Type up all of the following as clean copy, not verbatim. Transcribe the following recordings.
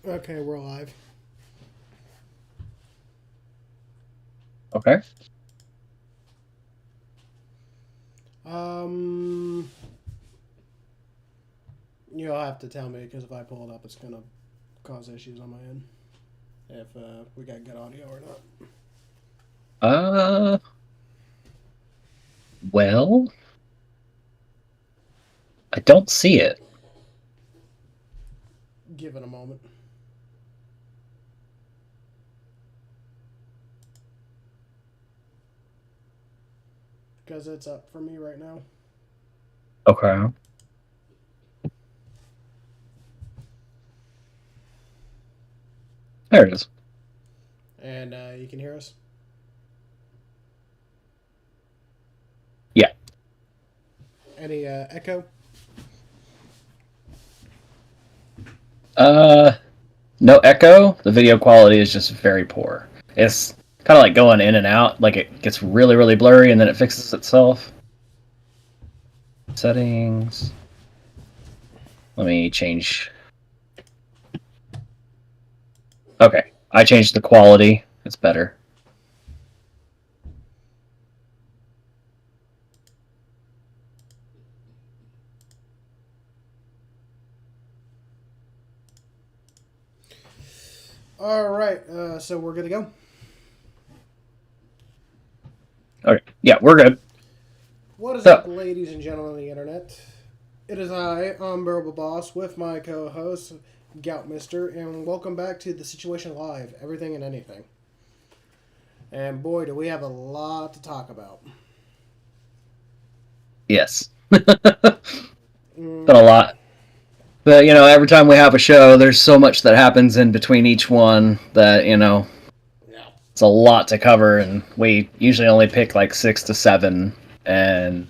Okay, we're live. Okay. Um, you'll have to tell me because if I pull it up, it's gonna cause issues on my end. If we got good audio or not. Uh, well, I don't see it. Give it a moment because it's up for me right now. Okay. There it is. And you can hear us. Yeah. Any echo? Uh, no echo. The video quality is just very poor. It's kind of like going in and out. Like it gets really, really blurry and then it fixes itself. Settings. Let me change. Okay. I changed the quality. It's better. All right, so we're good to go. Okay. Yeah, we're good. What is up, So, ladies and gentlemen of the internet? It is I, Unbearable Boss, with my co-host Gout Mister, and welcome back to the Situation Live, everything and anything. And boy, do we have a lot to talk about. yes. Been a Mm, lot. But, every time we have a show, there's so much that happens in between each one that, yeah. it's a lot to cover, and we usually only pick like 6 to 7. And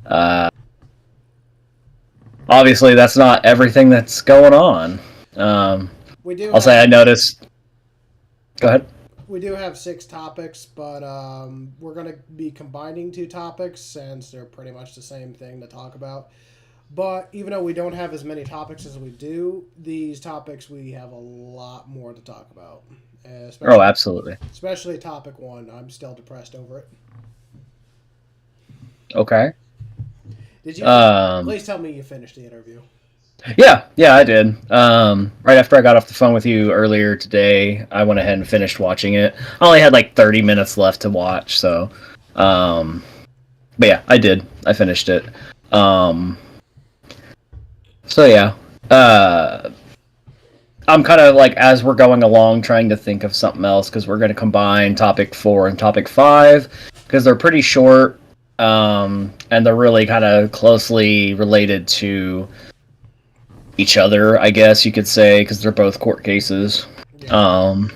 uh, obviously, that's not everything that's going on. Um, We do I'll say I have noticed. Go ahead. we do have six topics, but we're going to be combining two topics since they're pretty much the same thing to talk about. But even though we don't have as many topics as we do, these topics we have a lot more to talk about. Oh, Especially absolutely. especially topic one. I'm still depressed over it. Okay. Did you Um, please tell me you finished the interview? yeah, I did. Right after I got off the phone with you earlier today, I went ahead and finished watching it. I only had like 30 minutes left to watch, so. Um, but yeah, I did. I finished it. Um, so yeah. Uh, I'm kind of like, as we're going along, trying to think of something else because we're going to combine topic 4 and topic 5 because they're pretty short, and they're really kind of closely related to each other, I guess you could say, because they're both court cases. Yeah. Um,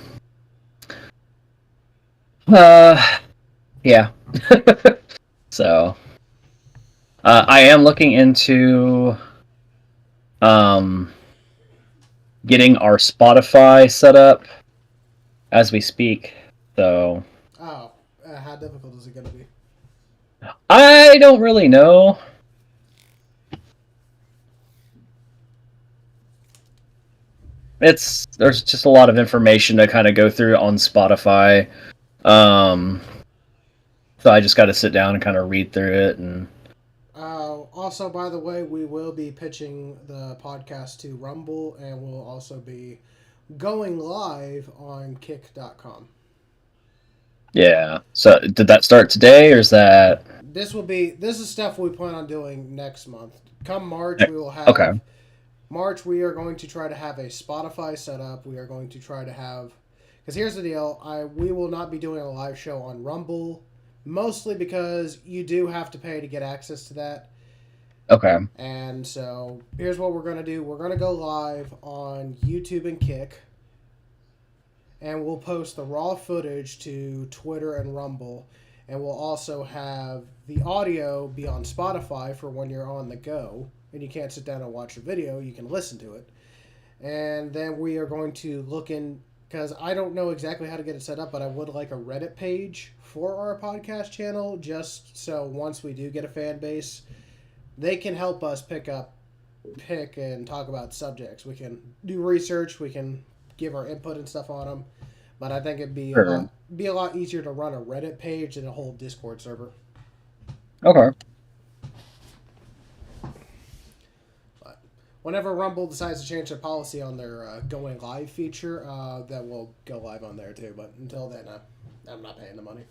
uh, yeah. So I am looking into um, getting our Spotify set up as we speak. So Oh, how difficult is it going to be? I don't really know. There's just a lot of information to kind of go through on Spotify. Um, so I just got to sit down and kind of read through it and Also, by the way, we will be pitching the podcast to Rumble, and we'll also be going live on Kick.com. yeah. So did that start today or is that This is stuff we plan on doing next month. Come March, we will okay? have March. We are going to try to have a Spotify setup. We are going to try to have because here's the deal. We will not be doing a live show on Rumble, mostly because you do have to pay to get access to that. Okay. And so here's what we're going to do. We're going to go live on YouTube and Kick, and we'll post the raw footage to Twitter and Rumble. And we'll also have the audio be on Spotify for when you're on the go and you can't sit down and watch a video, you can listen to it. And then we are going to look in, because I don't know exactly how to get it set up, but I would like a Reddit page for our podcast channel just so once we do get a fan base, they can help us pick up pick and talk about subjects. We can do research. We can give our input and stuff on them. But I think it'd be Sure. a lot easier to run a Reddit page than a whole Discord server. Okay. But whenever Rumble decides to change their policy on their going live feature, that will go live on there too. But until then, I'm not paying the money.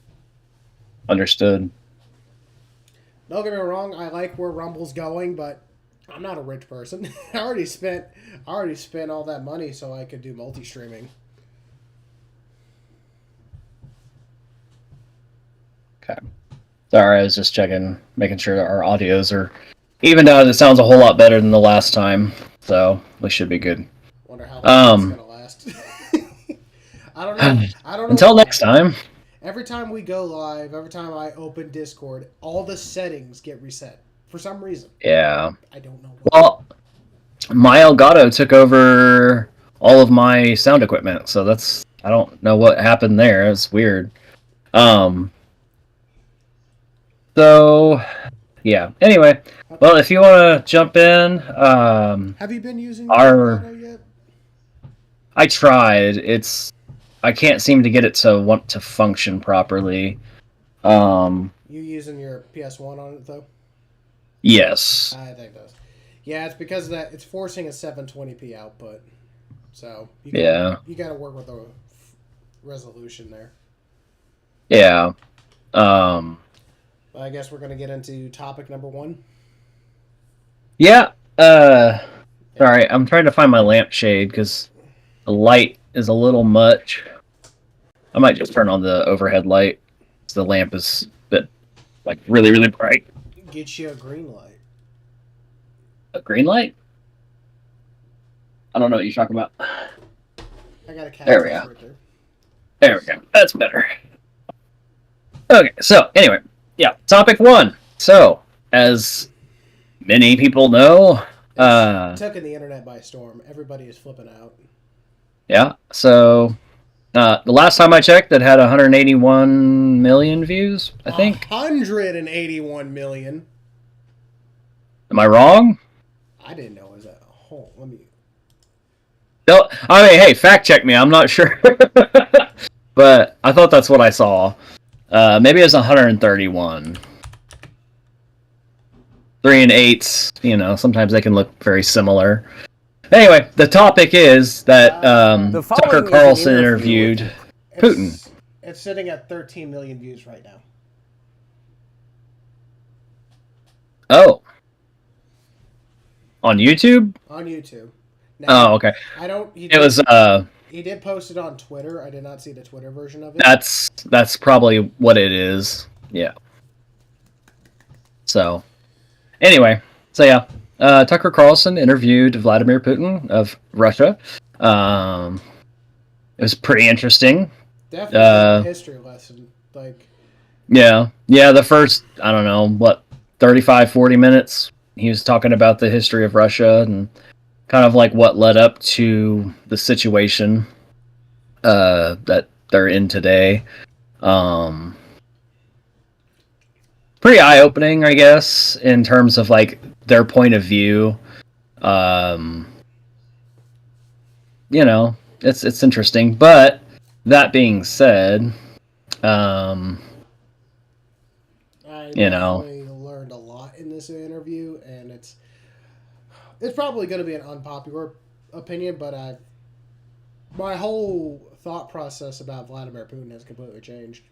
Understood. Don't get me wrong, I like where Rumble's going, but I'm not a rich person. I already spent all that money so I could do multi-streaming. Okay. Sorry, I was just checking, making sure that our audios are evened out. It sounds a whole lot better than the last time, so we should be good. Wonder how long it's gonna last. I don't know. Until next time. Every time we go live, every time I open Discord, all the settings get reset for some reason. Yeah. I don't know. Well, my Elgato took over all of my sound equipment, so I don't know what happened there. It's weird. So, yeah. Anyway, well, if you want to jump in, have you been using Elgato yet? I tried. I can't seem to get it to want to function properly. You using your PS1 on it though? Yes. I think that's. Yeah, it's because of that. It's forcing a 720p output, so you got to work with the resolution there. Yeah. I guess we're gonna get into topic number 1. Yeah. Sorry, I'm trying to find my lampshade because the light is a little much. I might just turn on the overhead light. The lamp is really, really bright. Get you a green light. A green light? I don't know what you're talking about. I got a cat. There we go. Right there. There we go. That's better. Okay, so anyway, yeah, topic 1. So, as many people know, it's taking the internet by storm. Everybody is flipping out. Yeah, so the last time I checked, it had 181 million views, I think. 181 million. Am I wrong? I didn't know it was that. Oh, let me. No, I mean, hey, fact check me. I'm not sure, but I thought that's what I saw. Maybe it was 131. 3 and 8s, sometimes they can look very similar. Anyway, the topic is that Tucker Carlson interviewed Putin. It's sitting at 13 million views right now. Oh. On YouTube? On YouTube. Now, okay. He did post it on Twitter. I did not see the Twitter version of it. That's probably what it is. Yeah. So, anyway, yeah. Tucker Carlson interviewed Vladimir Putin of Russia. It was pretty interesting. Definitely a history lesson. Yeah, the first, I don't know, 35, 40 minutes, he was talking about the history of Russia and kind of what led up to the situation that they're in today. Pretty eye-opening, I guess, in terms of their point of view. It's interesting. But that being said, I definitely learned a lot in this interview, and it's probably going to be an unpopular opinion, but my whole thought process about Vladimir Putin has completely changed.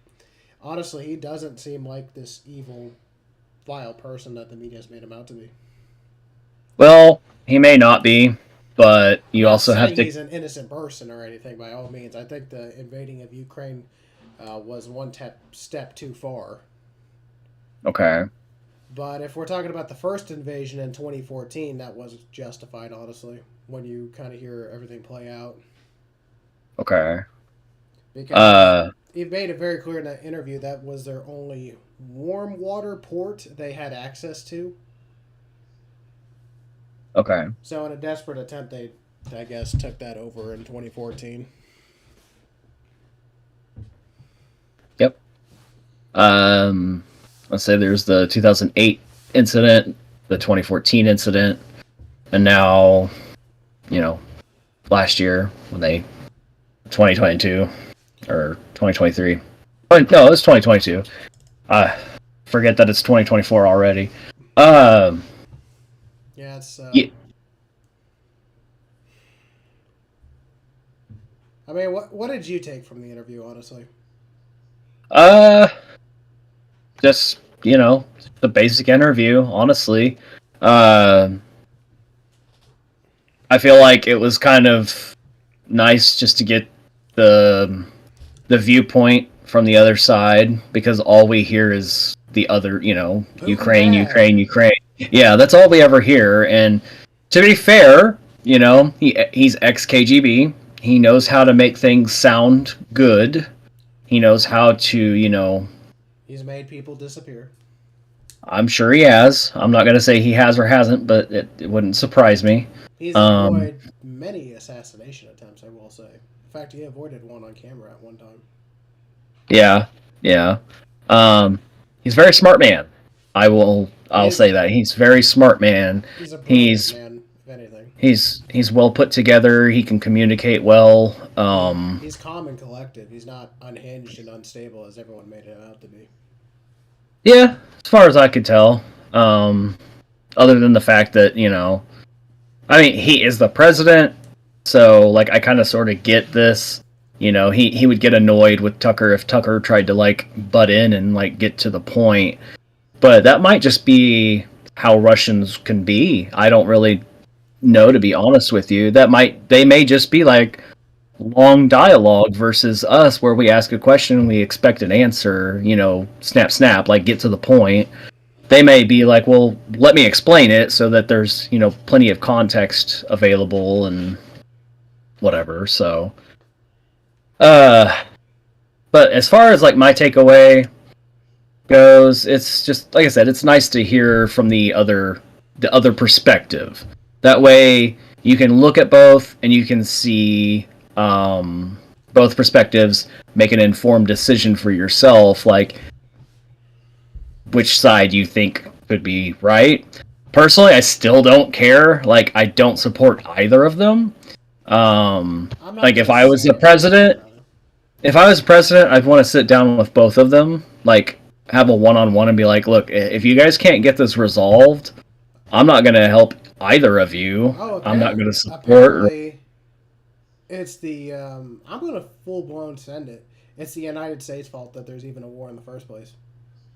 Honestly, he doesn't seem like this evil, vile person that the media's made him out to be. Well, he may not be, but you also have to... he's an innocent person or anything, by all means. I think the invading of Ukraine was one step too far. Okay. But if we're talking about the first invasion in 2014, that was justified, honestly, when you kind of hear everything play out. Okay. Because he made it very clear in that interview that was their only warm water port they had access to. Okay. So in a desperate attempt, they, I guess, took that over in 2014. Yep. Let's say there's the 2008 incident, the 2014 incident. and now, last year when they 2022 or 2023. No, it was 2022. Forget that it's 2024 already. Yeah, it's. Yeah, I mean, what did you take from the interview, honestly? uh, just the basic interview. Honestly, uh, I feel like it was kind of nice just to get the viewpoint from the other side, because all we hear is the other, Putin Ukraine, bad. Ukraine, Ukraine. Yeah, that's all we ever hear. And to be fair, he's ex KGB. He knows how to make things sound good. He knows how to, He's made people disappear. I'm sure he has. I'm not going to say he has or hasn't, but it wouldn't surprise me. He's Um, avoided many assassination attempts, I will say. In fact, he avoided one on camera at one time. yeah, yeah. Um, he's a very smart man. I'll say that he's a very smart man. He's a brilliant He's man, if anything. he's well put together. He can communicate well. He's calm and collected. He's not unhinged and unstable as everyone made him out to be. Yeah, as far as I could tell. Other than the fact that I mean, he is the president, so like I kind of sort of get this. He would get annoyed with Tucker if Tucker tried to like butt in and like get to the point. But that might just be how Russians can be. I don't really know, to be honest with you. They may just be like long dialogue versus us, where we ask a question and we expect an answer, snap snap, like get to the point. They may be like, well, let me explain it so that there's, plenty of context available and whatever. So but as far as like my takeaway goes, it's just like I said, it's nice to hear from the other perspective. That way you can look at both and you can see both perspectives, make an informed decision for yourself, like which side you think could be right. Personally, I still don't care. Like, I don't support either of them. I'm not Like, just saying one way or another. if I was president, I'd want to sit down with both of them, like have a one-on-one and be like, look, if you guys can't get this resolved, I'm not going to help either of you. Oh, I'm not going to support. apparently, it's the. I'm going to full blown send it. It's the United States' fault that there's even a war in the first place.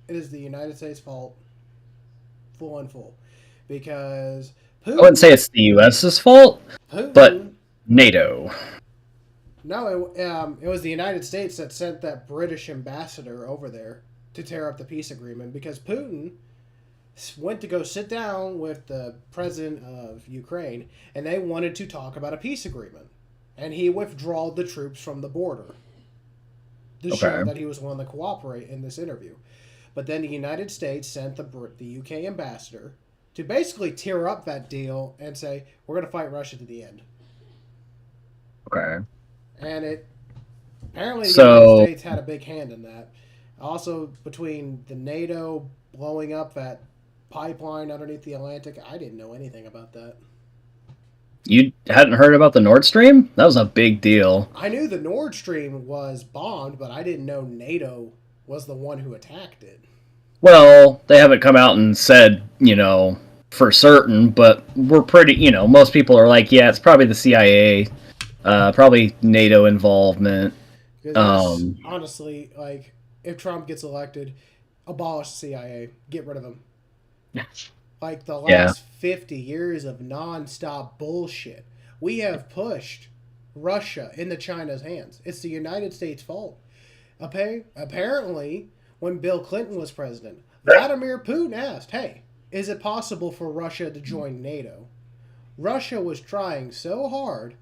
It is the United States' fault, full and full, because I wouldn't say it's the U.S.'s fault, but Putin. NATO. No, it was the United States that sent that British ambassador over there to tear up the peace agreement because Putin went to go sit down with the president of Ukraine and they wanted to talk about a peace agreement. And he withdrew the troops from the border to show Okay. that he was willing to cooperate in this interview. But then the United States sent the UK ambassador to basically tear up that deal and say, we're going to fight Russia to the end. Okay. And it apparently the So, United States had a big hand in that. Also, between the NATO blowing up that pipeline underneath the Atlantic, I didn't know anything about that. you hadn't heard about the Nord Stream? That was a big deal. I knew the Nord Stream was bombed, but I didn't know NATO was the one who attacked it. Well, they haven't come out and said, for certain, but we're pretty, most people are like, yeah, it's probably the CIA, probably NATO involvement. Because Um, honestly, like, if Trump gets elected, abolish the CIA, get rid of him. Like the yeah, last 50 years of nonstop bullshit, we have pushed Russia into China's hands. It's the United States' fault. Apparently, when Bill Clinton was president, Vladimir Putin asked, hey, is it possible for Russia to join NATO? Russia was trying so hard,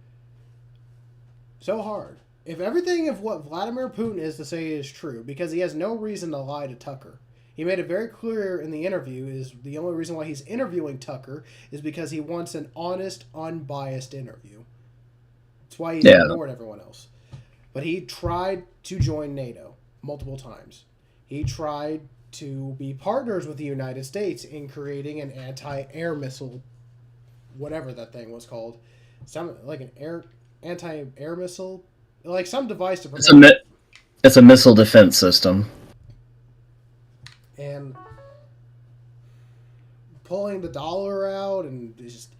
so hard. If everything of what Vladimir Putin is to say is true, because he has no reason to lie to Tucker. He made it very clear in the interview is the only reason why he's interviewing Tucker is because he wants an honest, unbiased interview. That's why he's yeah, ignored everyone else. But he tried to join NATO multiple times. He tried to be partners with the United States in creating an anti-air missile whatever that thing was called, some like an anti-air missile, like some device to It's a prevent. it's a missile defense system. And pulling the dollar out, and just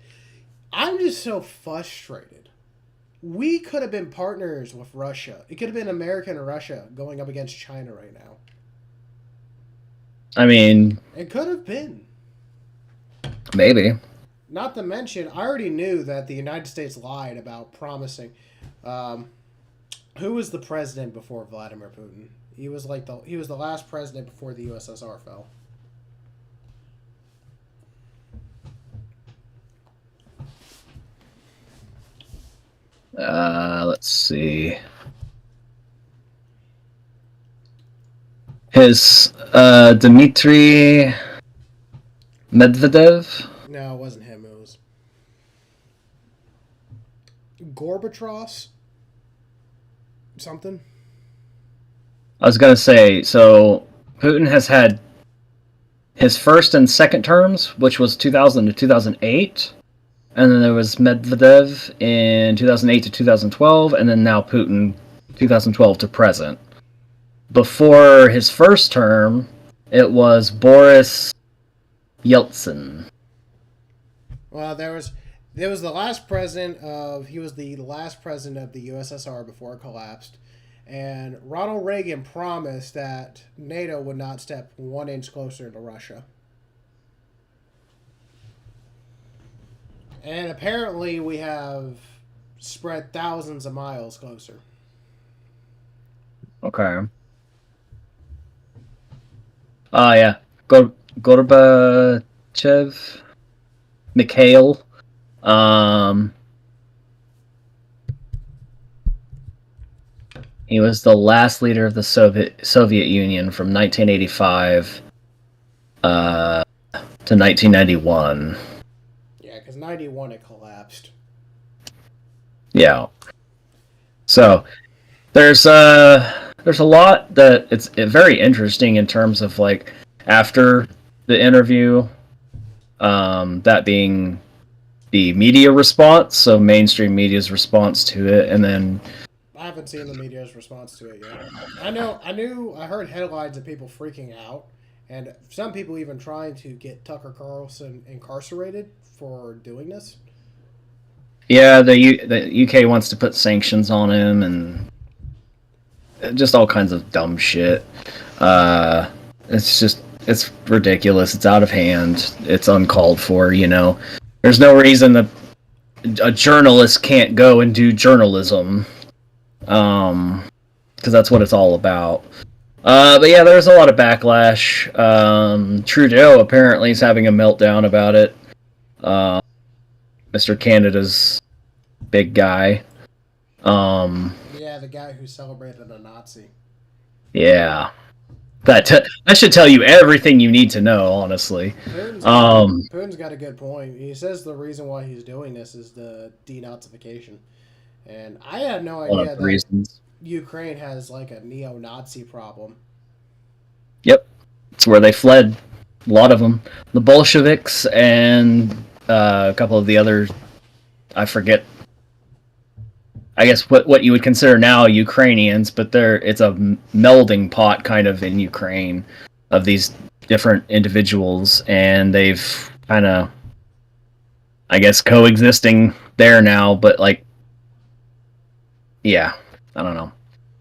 I'm just so frustrated. We could have been partners with Russia. It could have been America and Russia going up against China right now. I mean, It could have been. maybe. Not to mention, I already knew that the United States lied about promising. Um, who was the president before Vladimir Putin? He was the last president before the USSR fell. Let's see. His Dmitry Medvedev. No, it wasn't him. It was Gorbachev. Something. I was gonna say, so Putin has had his first and second terms, which was 2000 to 2008, and then there was Medvedev in 2008 to 2012, and then now Putin 2012 to present. Before his first term, it was Boris Yeltsin. Well, there was the last president of he was the last president of the USSR before it collapsed, and Ronald Reagan promised that NATO would not step 1 inch closer to Russia. And apparently, we have spread thousands of miles closer. Okay. Yeah. Gorbachev, Mikhail. Um, he was the last leader of the Soviet Union from 1985 to 1991. Yeah, because 91 it collapsed. Yeah. So there's a lot that it's very interesting in terms of like after the interview, that being the media response, so mainstream media's response to it, and then I haven't seen the media's response to it yet. I heard headlines of people freaking out, and some people even trying to get Tucker Carlson incarcerated for doing this. yeah, the UK wants to put sanctions on him and just all kinds of dumb shit. It's ridiculous. It's out of hand. It's uncalled for. There's no reason that a journalist can't go and do journalism, because that's what it's all about. But yeah, there's a lot of backlash. Trudeau apparently is having a meltdown about it. Mr. Canada's big guy. Yeah, the guy who celebrated a Nazi. Yeah. That should tell you everything you need to know, honestly. Putin's got a good point. He says the reason why he's doing this is the denazification. And I had no One idea of the that reasons. Ukraine has like a neo-Nazi problem. Yep. It's where they fled. A lot of them. The Bolsheviks and a couple of the other, I forget, I guess what you would consider now Ukrainians, but it's a melding pot kind of in Ukraine of these different individuals, and they've kind of, I guess, coexisting there now, but like, yeah, I don't know.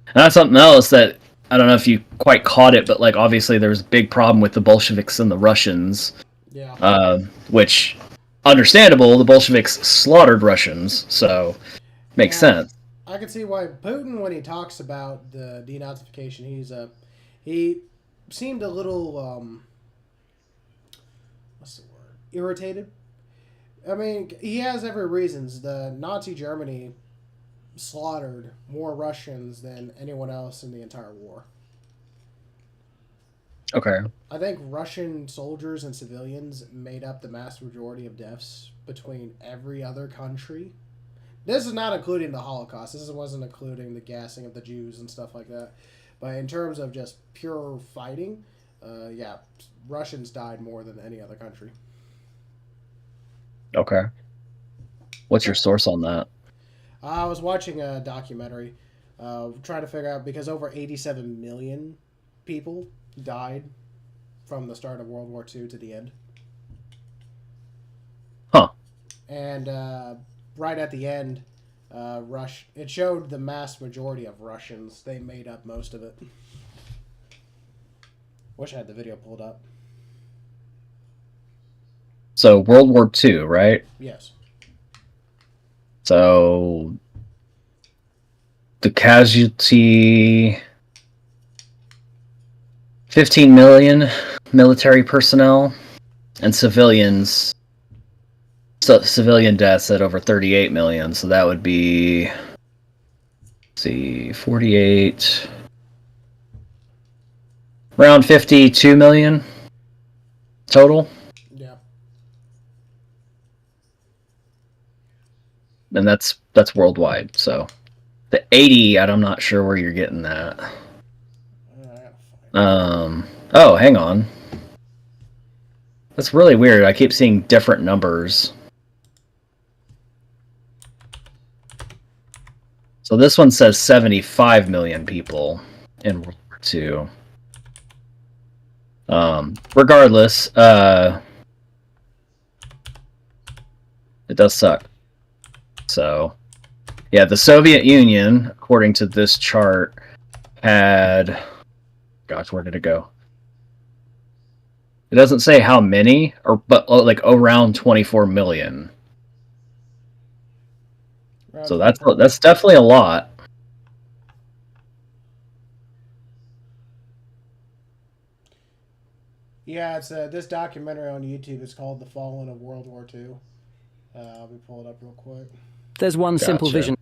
And that's something else that I don't know if you quite caught it, but like obviously there's a big problem with the Bolsheviks and the Russians, Yeah. which understandable. The Bolsheviks slaughtered Russians, so makes sense. I can see why Putin, when he talks about the denazification, he seemed a little what's the word? Irritated. I mean, he has every reasons. The Nazi Germany slaughtered more Russians than anyone else in the entire war. Okay. I think Russian soldiers and civilians made up the mass majority of deaths between every other country. This is not including the Holocaust. This wasn't including the gassing of the Jews and stuff like that. But in terms of just pure fighting, Russians died more than any other country. Okay. What's your source on that? I was watching a documentary, trying to figure out because over 87 million people died from the start of World War II to the end. Huh. And right at the end, it showed the mass majority of Russians. They made up most of it. Wish I had the video pulled up. So World War II, right? Yes. So the casualty 15 million military personnel and civilians. So civilian deaths at over 38 million. So that would be, let's see, 48, around 52 million total. Yeah. And that's worldwide. So the 80, I'm not sure where you're getting that. Oh, hang on. That's really weird. I keep seeing different numbers. So this one says 75 million people in World War II. Regardless, it does suck. So, yeah, the Soviet Union, according to this chart, had... Gosh, where did it go? It doesn't say how many, but like around 24 million. So that's definitely a lot. Yeah, it's this documentary on YouTube is called "The Fallen of World War II." Let me pull it up real quick. There's one simple vision.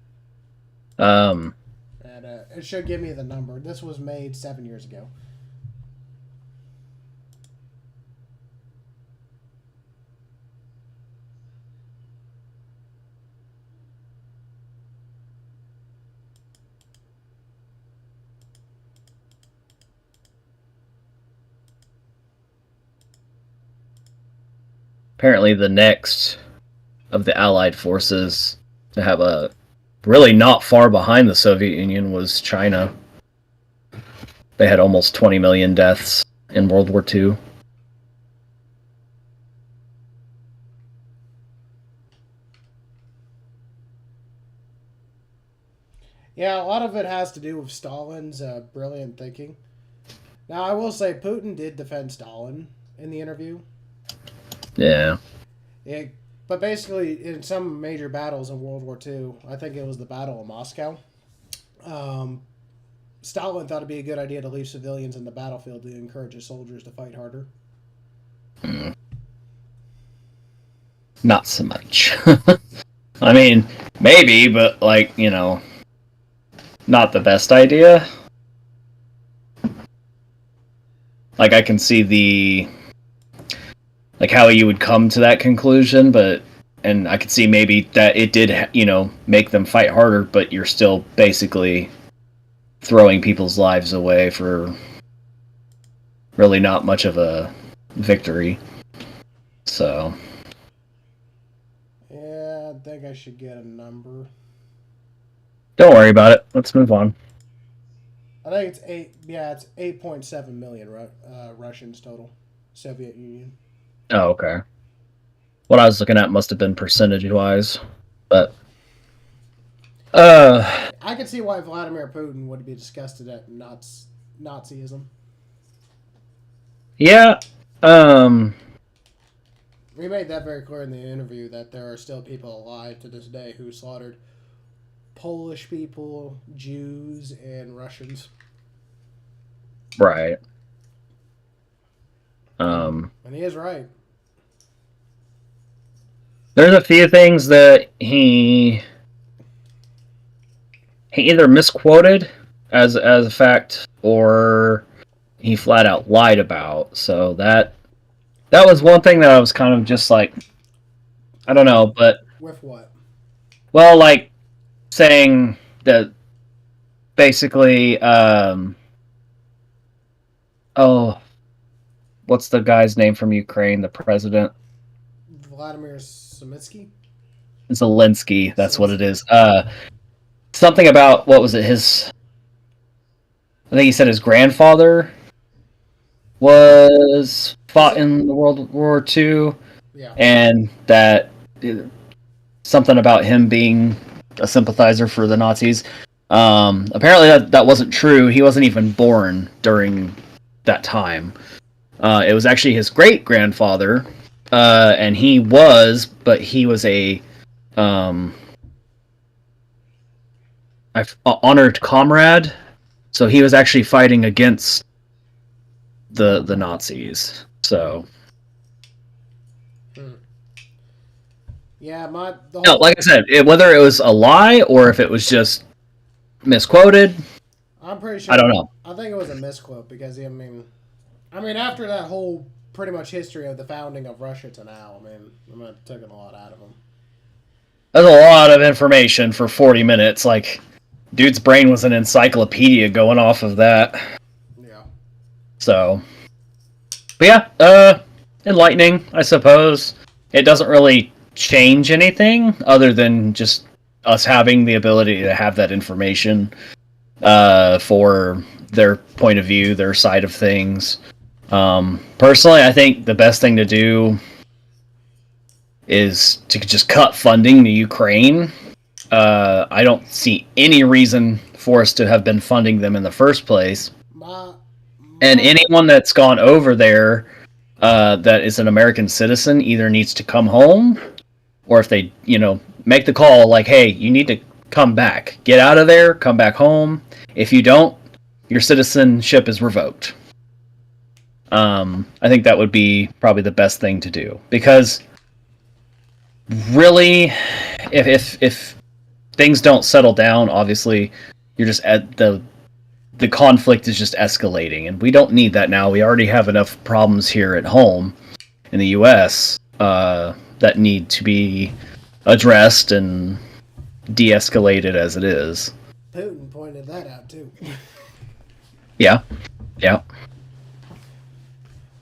And it should give me the number. This was made 7 years ago. Apparently the next of the Allied forces to have a really not far behind the Soviet Union was China. They had almost 20 million deaths in World War II. Yeah, a lot of it has to do with Stalin's brilliant thinking. Now, I will say Putin did defend Stalin in the interview. Yeah. But basically, in some major battles in World War II, I think it was the Battle of Moscow, Stalin thought it'd be a good idea to leave civilians in the battlefield to encourage his soldiers to fight harder. Not so much. I mean, maybe, but like, not the best idea. Like, I can see like how you would come to that conclusion, and I could see maybe that it did, make them fight harder, but you're still basically throwing people's lives away for really not much of a victory. So. Yeah, I think I should get a number. Don't worry about it. Let's move on. I think it's 8.7 million Russians total. Soviet Union. Oh, okay. What I was looking at must have been percentage-wise, but I can see why Vladimir Putin would be disgusted at Nazism. Yeah. We made that very clear in the interview that there are still people alive to this day who slaughtered Polish people, Jews, and Russians. Right. And he is right. There's a few things that he either misquoted as a fact or he flat out lied about. So that was one thing that I was kind of just like, I don't know, but with what? Well, like saying that basically, what's the guy's name from Ukraine, the president? Vladimir Samitsky? Zelensky, that's what it is. Something about, what was it, I think he said his grandfather was fought in the World War II, Yeah. and that something about him being a sympathizer for the Nazis. Apparently that wasn't true. He wasn't even born during that time. It was actually his great grandfather, and he was a honored comrade. So he was actually fighting against the Nazis. So yeah, no, like I said, whether it was a lie or if it was just misquoted, I'm pretty sure. I don't know. I think it was a misquote because I mean, after that whole pretty much history of the founding of Russia to now, I mean, I'm taking a lot out of him. That's a lot of information for 40 minutes. Like, dude's brain was an encyclopedia going off of that. Yeah. So, but yeah, enlightening, I suppose. It doesn't really change anything other than just us having the ability to have that information for their point of view, their side of things. Personally, I think the best thing to do is to just cut funding to Ukraine. I don't see any reason for us to have been funding them in the first place. And anyone that's gone over there that is an American citizen either needs to come home, or if they, make the call like, hey, you need to come back. Get out of there, come back home. If you don't, your citizenship is revoked. I think that would be probably the best thing to do. Because really, if things don't settle down, obviously, you're just at the conflict is just escalating, and we don't need that now. We already have enough problems here at home in the U.S. That need to be addressed and de-escalated as it is. Putin pointed that out too. Yeah.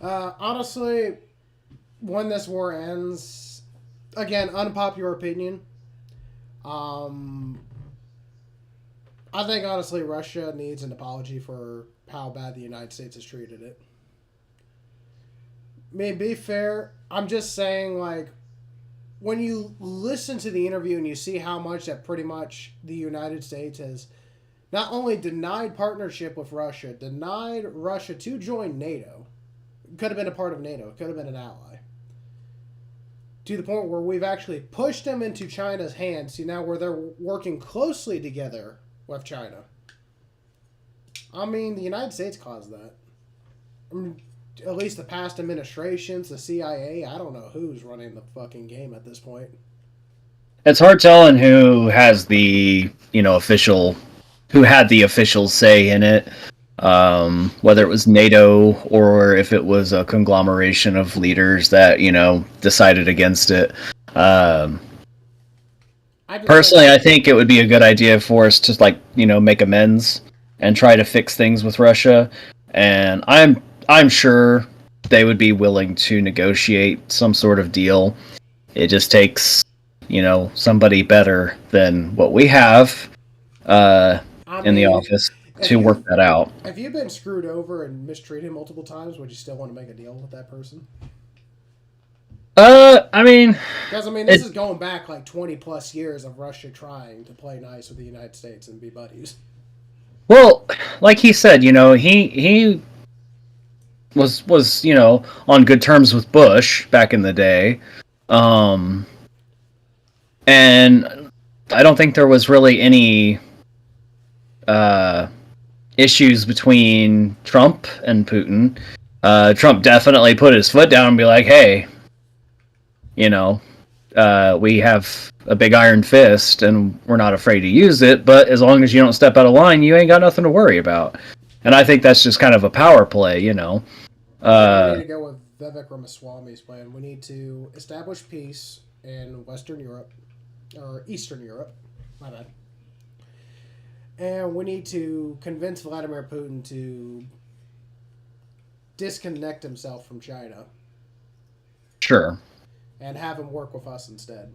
Honestly, when this war ends, again, unpopular opinion. I think honestly Russia needs an apology for how bad the United States has treated it. I mean, be fair, I'm just saying, like, when you listen to the interview and you see how much that pretty much the United States has not only denied partnership with Russia, denied Russia to join NATO, could have been a part of NATO, could have been an ally, to the point where we've actually pushed them into China's hands to now where they're working closely together with China. I mean, the United States caused that. I mean, at least the past administrations, the CIA, I don't know who's running the fucking game at this point. It's hard telling who has the, who had the official say in it. Whether it was NATO or if it was a conglomeration of leaders that, decided against it. Personally, I think it would be a good idea for us to, make amends and try to fix things with Russia. And I'm sure they would be willing to negotiate some sort of deal. It just takes, somebody better than what we have in the office to work that out. Have you been screwed over and mistreated multiple times? Would you still want to make a deal with that person? This is going back like 20 plus years of Russia trying to play nice with the United States and be buddies. Well, like he said, he was on good terms with Bush back in the day, and I don't think there was really any issues between Trump and Putin. Trump definitely put his foot down and be like, hey, we have a big iron fist and we're not afraid to use it, but as long as you don't step out of line, you ain't got nothing to worry about. And I think that's just kind of a power play, We need to go with Vivek Ramaswamy's plan. We need to establish peace in Western Europe, or Eastern Europe, my bad. And we need to convince Vladimir Putin to disconnect himself from China. Sure. And have him work with us instead.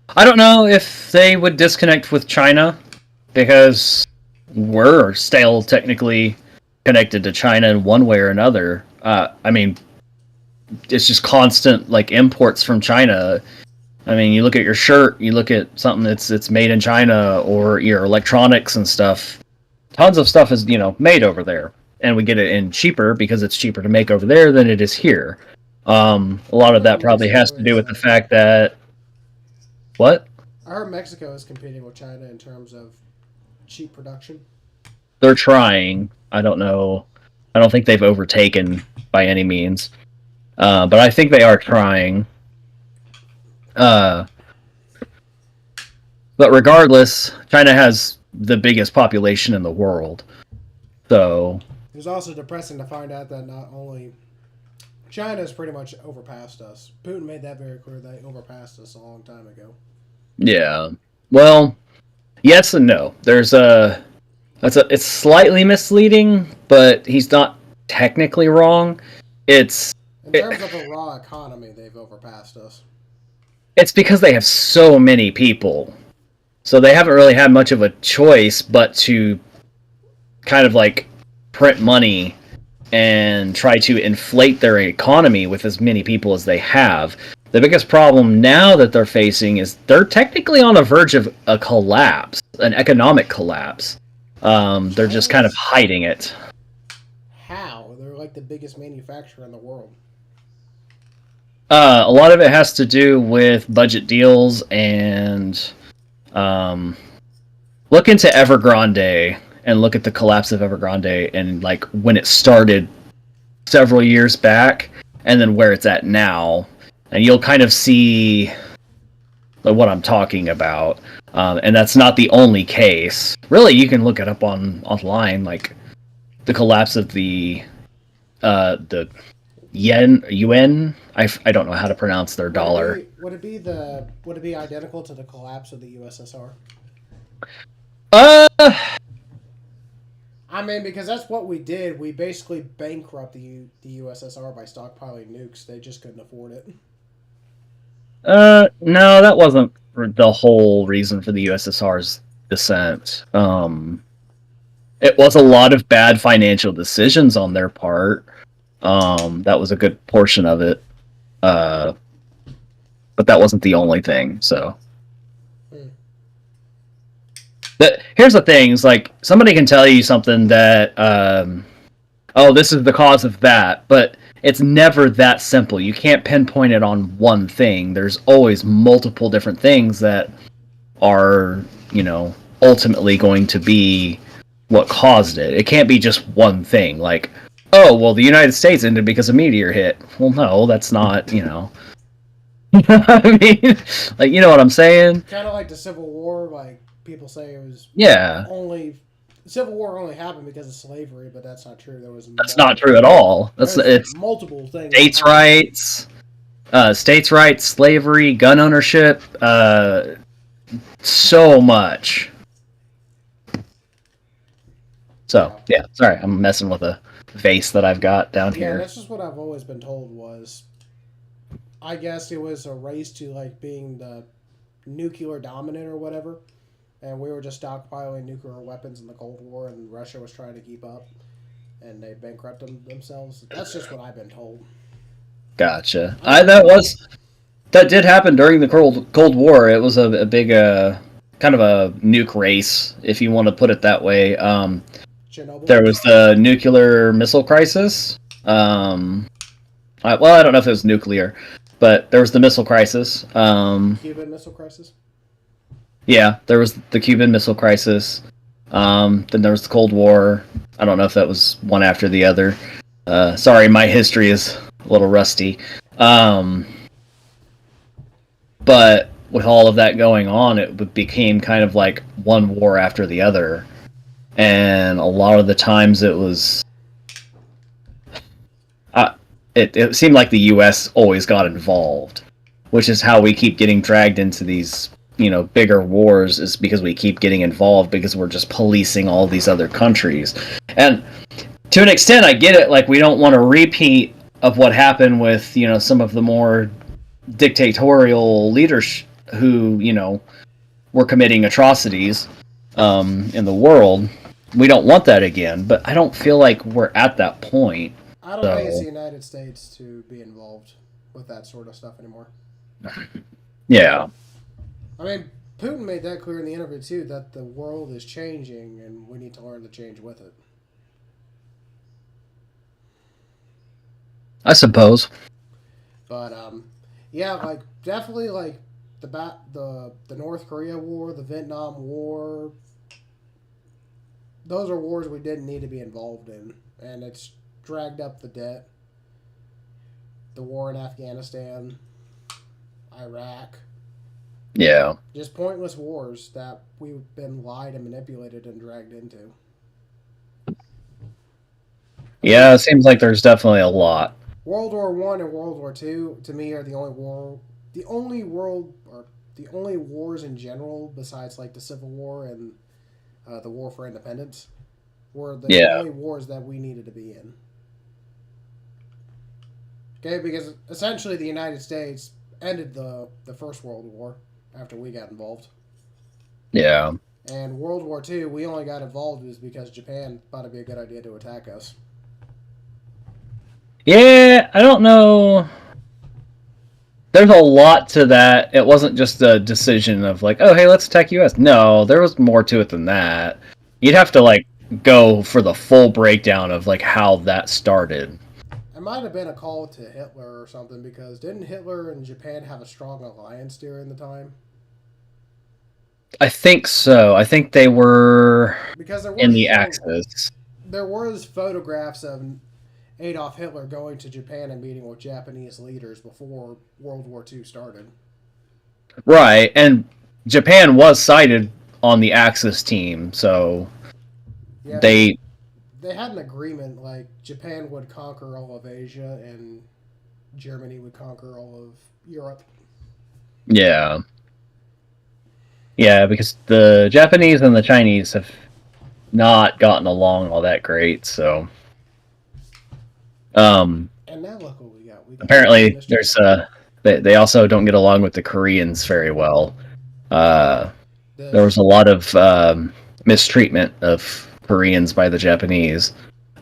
I don't know if they would disconnect with China, because we're still technically connected to China in one way or another. I mean, it's just constant like imports from China. I mean, you look at your shirt, you look at something that's made in China, or your electronics and stuff. Tons of stuff is made over there, and we get it in cheaper because it's cheaper to make over there than it is here. A lot of that probably has to do with the fact that what? I heard Mexico is competing with China in terms of cheap production. They're trying. I don't know. I don't think they've overtaken by any means, but I think they are trying. But regardless, China has the biggest population in the world. So it was also depressing to find out that not only China's pretty much overpassed us. Putin made that very clear. They overpassed us a long time ago. Yeah. Well, yes and no. It's slightly misleading, but he's not technically wrong. In terms of a raw economy, they've overpassed us. It's because they have so many people. So they haven't really had much of a choice but to kind of like print money and try to inflate their economy with as many people as they have. The biggest problem now that they're facing is they're technically on the verge of a collapse, an economic collapse. They're just kind of hiding it. How? They're like the biggest manufacturer in the world. A lot of it has to do with budget deals and look into Evergrande and look at the collapse of Evergrande and like when it started several years back and then where it's at now, and you'll kind of see what I'm talking about. And that's not the only case. Really, you can look it up online, like the collapse of the yuan. I don't know how to pronounce their dollar. Would it be identical to the collapse of the USSR? I mean, because that's what we did. We basically bankrupted the USSR by stockpiling nukes. They just couldn't afford it. No, that wasn't the whole reason for the USSR's descent. It was a lot of bad financial decisions on their part. That was a good portion of it. But that wasn't the only thing, so. Here's the thing, is like, somebody can tell you something that, this is the cause of that, but it's never that simple. You can't pinpoint it on one thing. There's always multiple different things that are, ultimately going to be what caused it. It can't be just one thing, like, oh, well, the United States ended because a meteor hit. Well, no, that's not, I mean, like, you know what I'm saying? Kind of like the Civil War, like, people say it was Civil War only happened because of slavery, but that's not true. That's not true at all. It's multiple things. States' rights, slavery, gun ownership, so much. So, yeah, sorry, I'm messing with a vase that I've got down here. Yeah, that's just what I've always been told was, I guess it was a race to, like, being the nuclear dominant or whatever, and we were just stockpiling nuclear weapons in the Cold War, and Russia was trying to keep up, and they bankrupted themselves. That's just what I've been told. Gotcha. That did happen during the Cold War. It was a big, kind of a nuke race, if you want to put it that way. Chernobyl? There was the nuclear missile crisis. I don't know if it was nuclear, but there was the missile crisis. Cuban Missile Crisis? Yeah, there was the Cuban Missile Crisis. Then there was the Cold War. I don't know if that was one after the other. Sorry, my history is a little rusty. But with all of that going on, it became kind of like one war after the other. And a lot of the times it was... It seemed like the U.S. always got involved, which is how we keep getting dragged into these, bigger wars, is because we keep getting involved because we're just policing all these other countries. And to an extent, I get it. Like, we don't want a repeat of what happened with, some of the more dictatorial who, were committing atrocities in the world. We don't want that again, but I don't feel like we're at that point. I don't think it's the United States to be involved with that sort of stuff anymore. Yeah. I mean, Putin made that clear in the interview, too, that the world is changing and we need to learn to change with it. I suppose. But, yeah, like, definitely, like, the North Korea War, the Vietnam War, those are wars we didn't need to be involved in. And it's dragged up the debt. The war in Afghanistan, Iraq. Yeah. Just pointless wars that we've been lied and manipulated and dragged into. Yeah, it seems like there's definitely a lot. World War I and World War II, to me, are the only wars in general, besides like the Civil War and the War for Independence, were the only wars that we needed to be in. Okay, because essentially the United States ended the First World War after we got involved. Yeah. And World War II, we only got involved because Japan thought it'd be a good idea to attack us. Yeah, I don't know. There's a lot to that. It wasn't just a decision of like, oh, hey, let's attack US. No, there was more to it than that. You'd have to like go for the full breakdown of like how that started. It might have been a call to Hitler or something, because didn't Hitler and Japan have a strong alliance during the time? I think so. I think they were because there in the Axis. There was photographs of Adolf Hitler going to Japan and meeting with Japanese leaders before World War II started. Right, and Japan was cited on the Axis team, so yeah, they had an agreement, like Japan would conquer all of Asia and Germany would conquer all of Europe. Yeah. Yeah, because the Japanese and the Chinese have not gotten along all that great, so and now look what we got. Apparently there's they also don't get along with the Koreans very well. There was a lot of mistreatment of Koreans by the Japanese.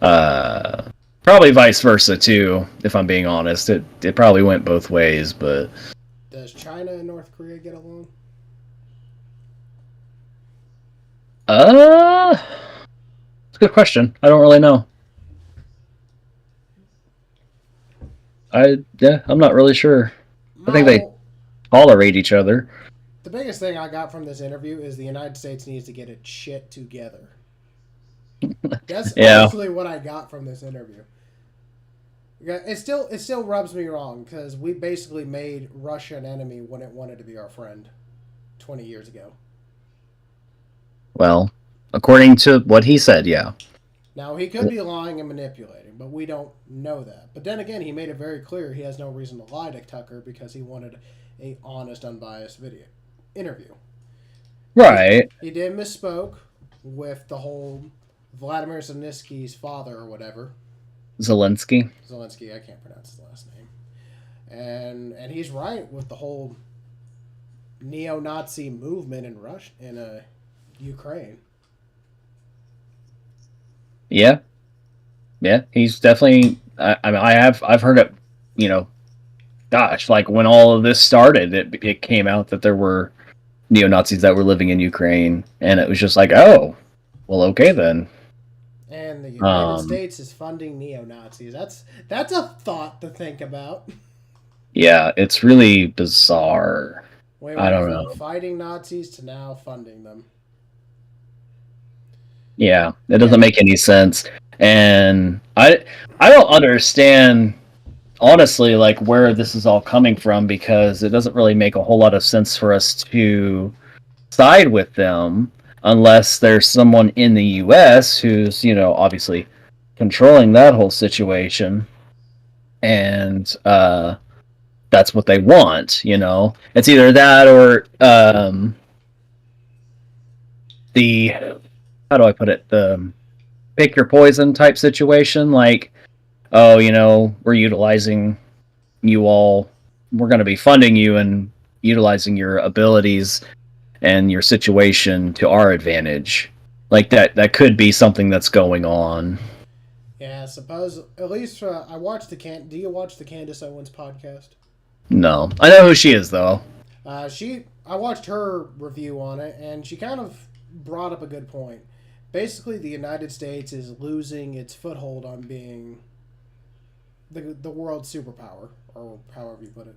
Probably vice versa too, if I'm being honest. It probably went both ways, but does China and North Korea get along? It's a good question. I don't really know. I'm not really sure. I think they tolerate each other. The biggest thing I got from this interview is the United States needs to get its shit together. That's honestly what I got from this interview. It still rubs me wrong, because we basically made Russia an enemy when it wanted to be our friend 20 years ago. Well, according to what he said, yeah. Now, he could be lying and manipulating, but we don't know that. But then again, he made it very clear he has no reason to lie to Tucker, because he wanted a honest, unbiased interview. Right. He did misspoke with the whole Vladimir Zelensky's father or whatever. Zelensky, I can't pronounce his last name. And he's right with the whole neo-Nazi movement in Ukraine. Yeah, he's definitely. I've heard it. Gosh, like when all of this started, it came out that there were neo-Nazis that were living in Ukraine, and it was just like, oh, well, okay then. And the United States is funding neo-Nazis. That's a thought to think about. Yeah, it's really bizarre. I don't know. Fighting Nazis to now funding them. Yeah, it doesn't make any sense. And I don't understand, honestly, like where this is all coming from, because it doesn't really make a whole lot of sense for us to side with them unless there's someone in the U.S. who's, obviously controlling that whole situation. And that's what they want, It's either that or how do I put it? The pick your poison type situation. Like, oh, we're utilizing you all. We're going to be funding you, and utilizing your abilities and your situation to our advantage. Like that could be something that's going on. Yeah, I suppose. At least I watched Do you watch the Candace Owens podcast? No, I know who she is though. I watched her review on it, and she kind of brought up a good point. Basically, the United States is losing its foothold on being the world's superpower, or however you put it.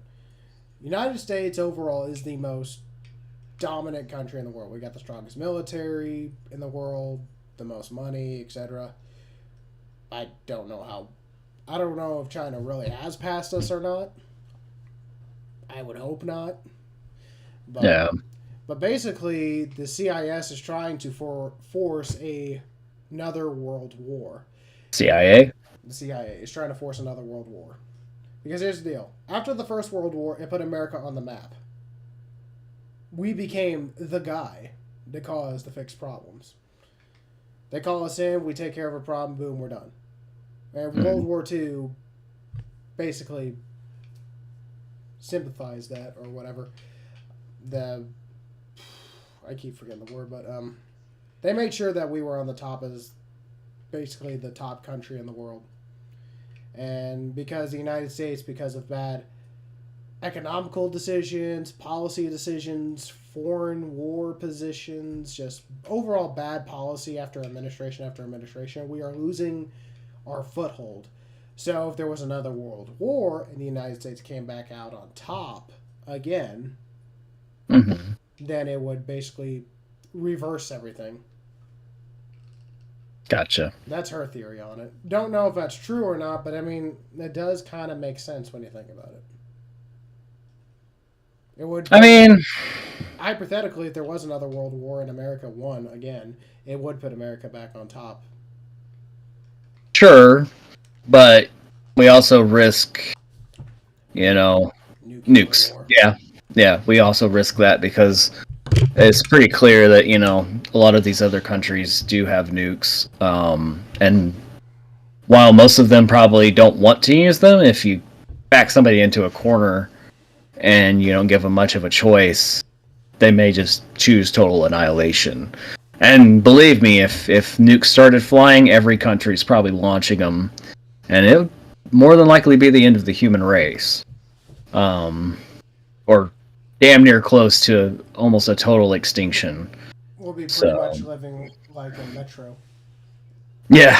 United States overall is the most dominant country in the world. We got the strongest military in the world, the most money, etc. I don't know if China really has passed us or not. I would hope not. But, Yeah. But basically, the CIS is trying to force another world war. CIA? The CIA is trying to force another world war. Because here's the deal. After the First World War, it put America on the map. We became the guy to fix problems. They call us in, we take care of a problem, boom, we're done. And World War II basically sympathized that, or whatever. I keep forgetting the word, but they made sure that we were on the top as basically the top country in the world. And because the United States, because of bad economical decisions, policy decisions, foreign war positions, just overall bad policy after administration, we are losing our foothold. So if there was another world war and the United States came back out on top again, then it would basically reverse everything. Gotcha. That's her theory on it. Don't know if that's true or not, but I mean, it does kind of make sense when you think about it. It would. I mean, hypothetically, if there was another world war and America won again, it would put America back on top. Sure, but we also risk, nukes. War. Yeah, we also risk that because it's pretty clear that, a lot of these other countries do have nukes. And while most of them probably don't want to use them, if you back somebody into a corner and you don't give them much of a choice, they may just choose total annihilation. And believe me, if nukes started flying, every country's probably launching them, and it would more than likely be the end of the human race. Or damn near close to almost a total extinction. We'll be pretty much living like a metro. Yeah.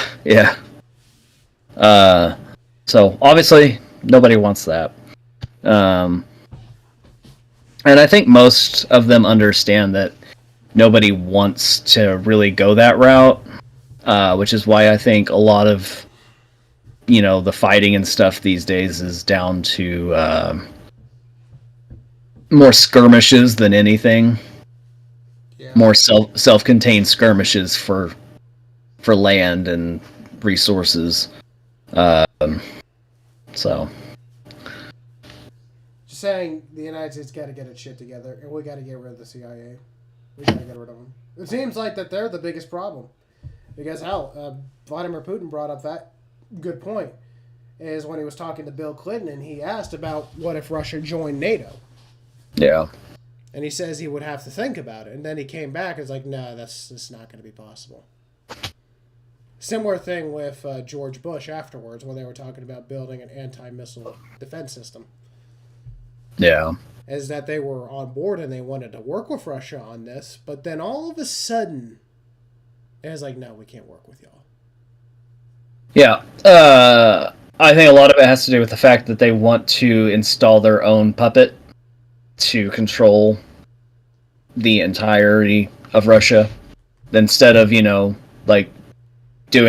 So obviously nobody wants that. And I think most of them understand that nobody wants to really go that route, which is why I think a lot of, the fighting and stuff these days is down to more skirmishes than anything. Yeah. More self-contained skirmishes for land and resources. So just saying, the United States got to get its shit together, and we got to get rid of the CIA. We got to get rid of them. It seems like that they're the biggest problem, because Vladimir Putin brought up that good point, is when he was talking to Bill Clinton, and he asked about what if Russia joined NATO. Yeah. And he says he would have to think about it. And then he came back and was like, no, that's not going to be possible. Similar thing with George Bush afterwards when they were talking about building an anti-missile defense system. Yeah. Is that they were on board and they wanted to work with Russia on this. But then all of a sudden, it was like, no, we can't work with y'all. Yeah. I think a lot of it has to do with the fact that they want to install their own puppet to control the entirety of Russia instead of, doing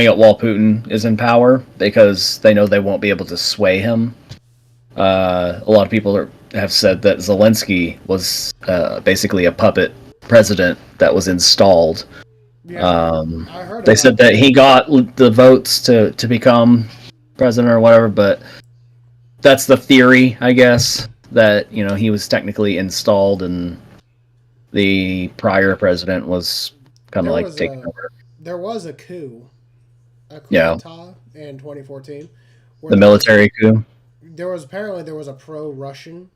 it while Putin is in power, because they know they won't be able to sway him. A lot of people have said that Zelensky was basically a puppet president that was installed. Yeah, I heard they said that he got the votes to become president or whatever, but that's the theory, I guess, that he was technically installed and the prior president was kind of like taking over. There was a coup d'etat in 2014. The military coup. There was a pro-Russian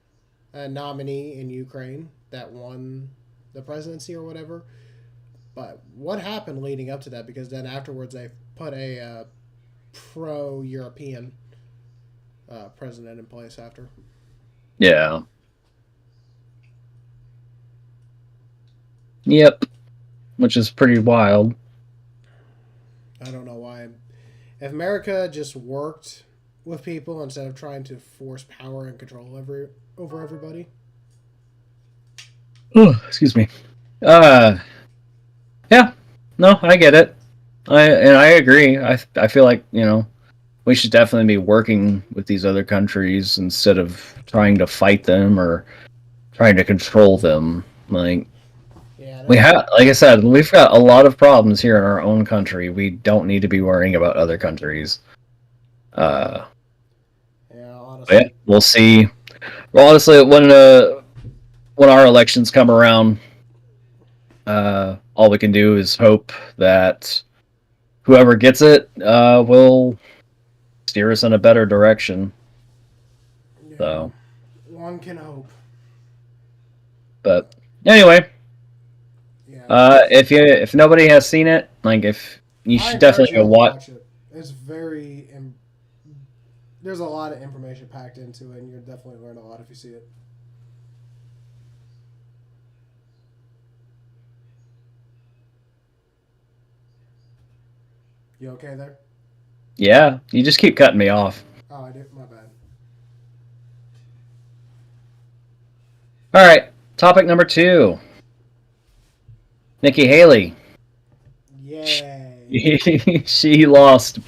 nominee in Ukraine that won the presidency or whatever. But what happened leading up to that? Because then afterwards they put a pro-European president in place after. Yeah. Yep. Which is pretty wild. I don't know why. If America just worked with people instead of trying to force power and control over everybody. Oh, excuse me. Yeah. No, I get it. I agree. I feel like, we should definitely be working with these other countries instead of trying to fight them or trying to control them. Like, like I said, we've got a lot of problems here in our own country. We don't need to be worrying about other countries. Honestly. Yeah, we'll see. Well, honestly, when our elections come around, all we can do is hope that whoever gets it will steer us in a better direction. Yeah, so one can hope. But anyway, yeah, if nobody has seen it, like if you should definitely go watch it. It's very there's a lot of information packed into it, and you'll definitely learn a lot if you see it. You okay there? Yeah, you just keep cutting me off. Oh, I did. My bad. All right, topic number 2. Nikki Haley. Yay! She lost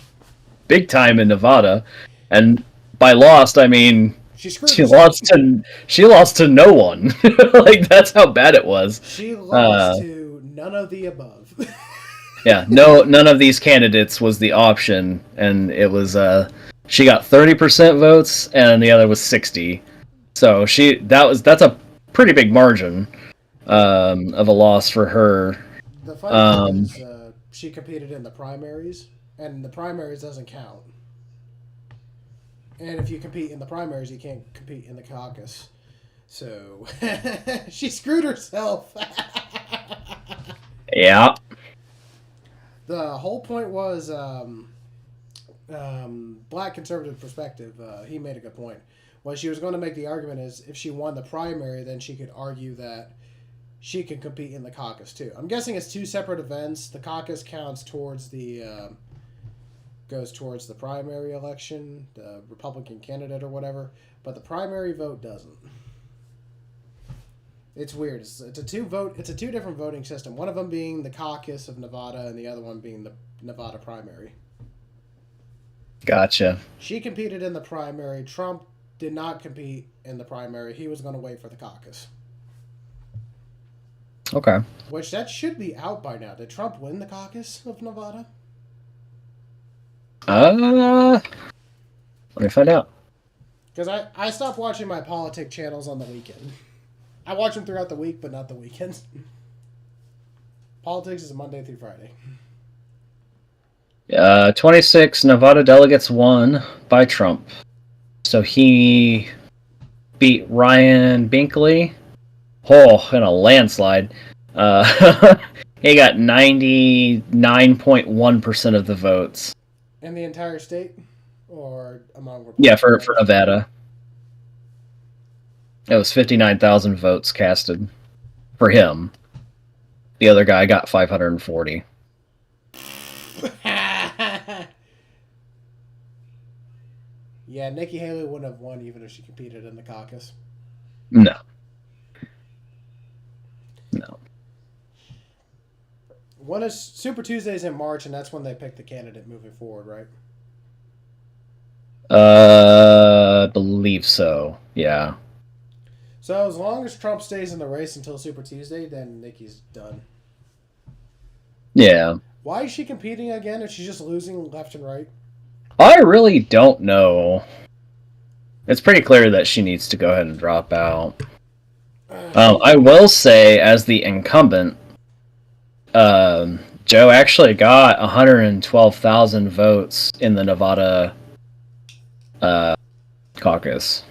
big time in Nevada, and by lost I mean she lost to no one. Like, that's how bad it was. She lost to none of the above. Yeah, none of these candidates was the option, and it was she got 30% votes, and the other was 60. So that's a pretty big margin of a loss for her. The funny thing is, she competed in the primaries, and the primaries doesn't count. And if you compete in the primaries, you can't compete in the caucus. So she screwed herself. Yeah. The whole point was Black Conservative Perspective. He made a good point. What she was going to make the argument is if she won the primary, then she could argue that she can compete in the caucus too. I'm guessing it's 2 separate events. The caucus counts towards goes towards the primary election, the Republican candidate or whatever, but the primary vote doesn't. It's weird. It's a 2 different voting system. One of them being the caucus of Nevada, and the other one being the Nevada primary. Gotcha. She competed in the primary. Trump did not compete in the primary. He was going to wait for the caucus. Okay. Which that should be out by now. Did Trump win the caucus of Nevada? Let me find out. Because I stopped watching my politic channels on the weekend. I watch them throughout the week, but not the weekends. Politics is Monday through Friday. 26 Nevada delegates won by Trump. So he beat Ryan Binkley. Oh, in a landslide. He got 99.1% of the votes. In the entire state? Or among Republicans? Yeah, for Nevada. It was 59,000 votes casted for him. The other guy got 540. Yeah, Nikki Haley wouldn't have won even if she competed in the caucus. No. One is Super Tuesday's in March, and that's when they pick the candidate moving forward, right? I believe so. Yeah. So as long as Trump stays in the race until Super Tuesday, then Nikki's done. Yeah. Why is she competing again if she's just losing left and right? I really don't know. It's pretty clear that she needs to go ahead and drop out. I will say, as the incumbent, Joe actually got 112,000 votes in the Nevada caucus.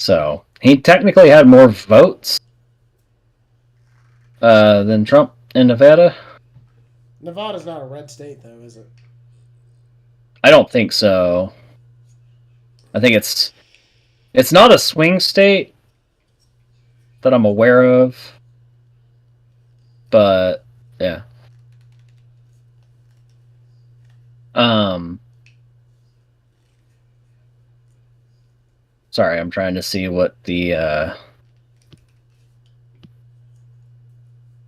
So he technically had more votes than Trump in Nevada. Nevada's not a red state, though, is it? I don't think so. I think it's not a swing state that I'm aware of. But yeah. Sorry, I'm trying to see what the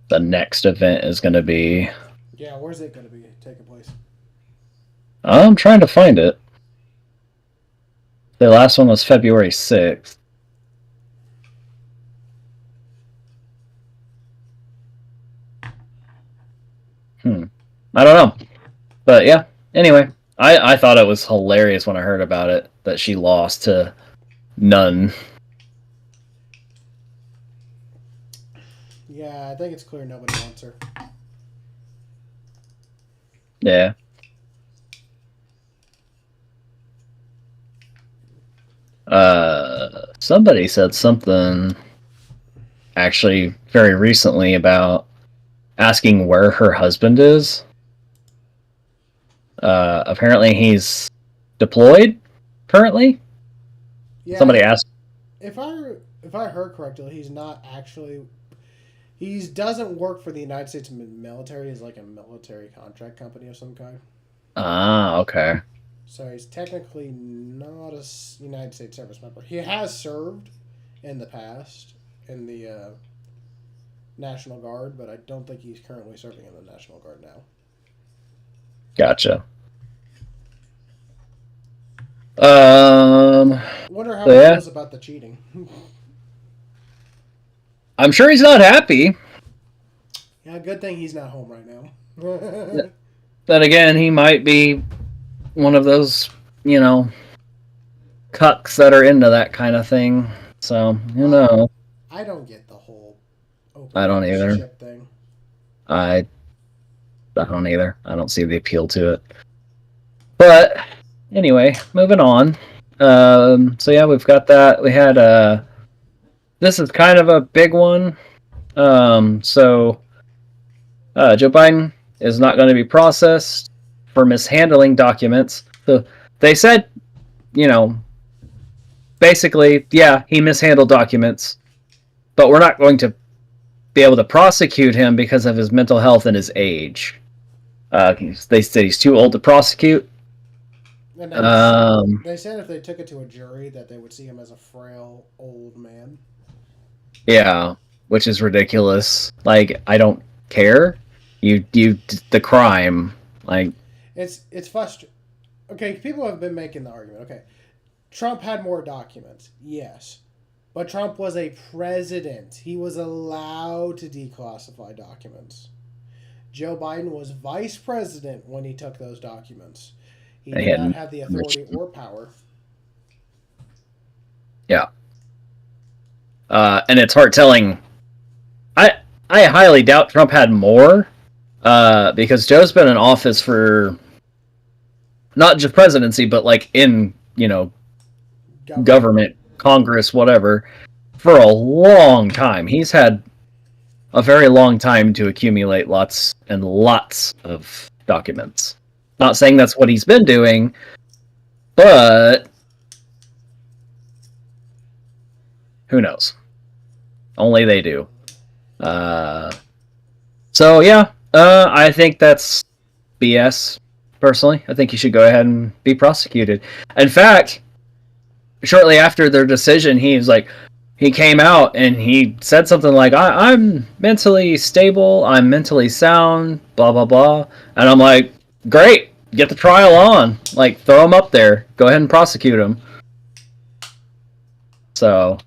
next event is going to be. Yeah, where's it going to be taking place? I'm trying to find it. The last one was February 6th. I don't know. But yeah, anyway, I thought it was hilarious when I heard about it, that she lost to none. Yeah, I think it's clear nobody wants her. Yeah. Somebody said something actually very recently about asking where her husband is. Apparently he's deployed currently. Yeah, Somebody asked. If I heard correctly, he's not actually. He doesn't work for the United States military. He's like a military contract company of some kind. Ah, okay. So he's technically not a United States service member. He has served in the past in the National Guard, but I don't think he's currently serving in the National Guard now. Gotcha. Wonder how he feels about the cheating. I'm sure he's not happy. Yeah, good thing he's not home right now. Then again, he might be one of those, cucks that are into that kind of thing. So, who knows? I don't get the whole open I don't either. relationship thing. I don't either. I don't see the appeal to it. But anyway, moving on. So yeah, we've got that. We had this is kind of a big one. So Joe Biden is not going to be processed for mishandling documents. So they said, basically, yeah, he mishandled documents, but we're not going to be able to prosecute him because of his mental health and his age. They said he's too old to prosecute. And they said if they took it to a jury that they would see him as a frail old man. Yeah, which is ridiculous. Like, I don't care. You the crime. Like, it's frustrating. Okay, people have been making the argument. Okay, Trump had more documents, yes, but Trump was a president. He was allowed to declassify documents. Joe Biden was vice president when he took those documents. He did not have the authority or power. Yeah. And it's hard telling. I highly doubt Trump had more, because Joe's been in office for not just presidency, but like in government, Congress, whatever, for a long time. He's had a very long time to accumulate lots and lots of documents. Not saying that's what he's been doing, but who knows? Only they do. So yeah, I think that's BS. Personally, I think he should go ahead and be prosecuted. In fact, shortly after their decision, he came out and he said something like, I'm mentally stable, I'm mentally sound, blah, blah, blah. And I'm like, great, get the trial on. Like, throw him up there. Go ahead and prosecute him. So,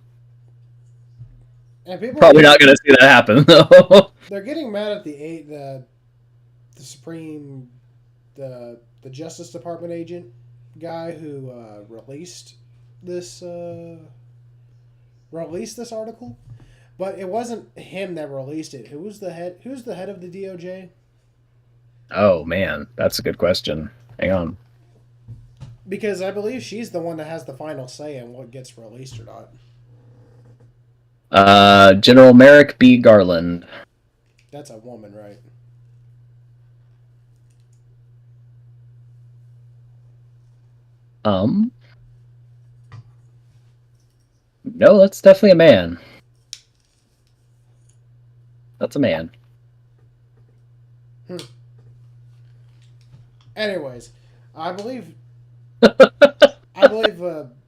and people probably not going to see that happen, though. They're getting mad at the Supreme, the Justice Department agent guy who released this article, but it wasn't him that released it. Who's the head of the DOJ? Oh man, that's a good question. Hang on. Because I believe she's the one that has the final say in what gets released or not. General Merrick B. Garland. That's a woman, right? No, that's definitely a man. That's a man. Anyways, I believe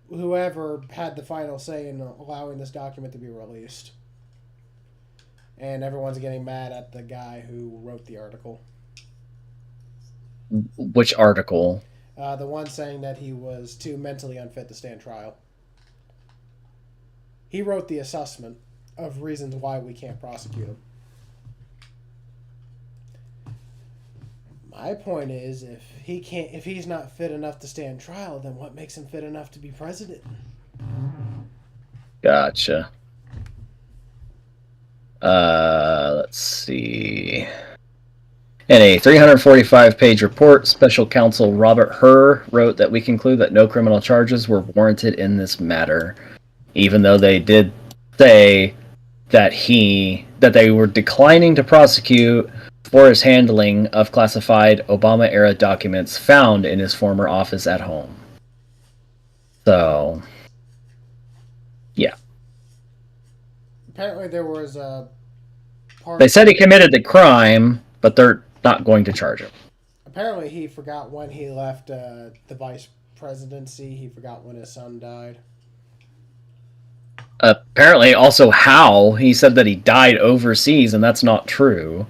whoever had the final say in allowing this document to be released. And everyone's getting mad at the guy who wrote the article. Which article? The one saying that he was too mentally unfit to stand trial. He wrote the assessment of reasons why we can't prosecute him. My point is, if he's not fit enough to stand trial, then what makes him fit enough to be president? Gotcha. Let's see. In a 345-page report, Special Counsel Robert Hur wrote that we conclude that no criminal charges were warranted in this matter, even though they did say that they were declining to prosecute for his handling of classified Obama-era documents found in his former office at home. So, yeah. Apparently there was a part... They said he committed the crime, but they're not going to charge him. Apparently he forgot when he left the vice presidency. He forgot when his son died. Apparently also how. He said that he died overseas, and that's not true.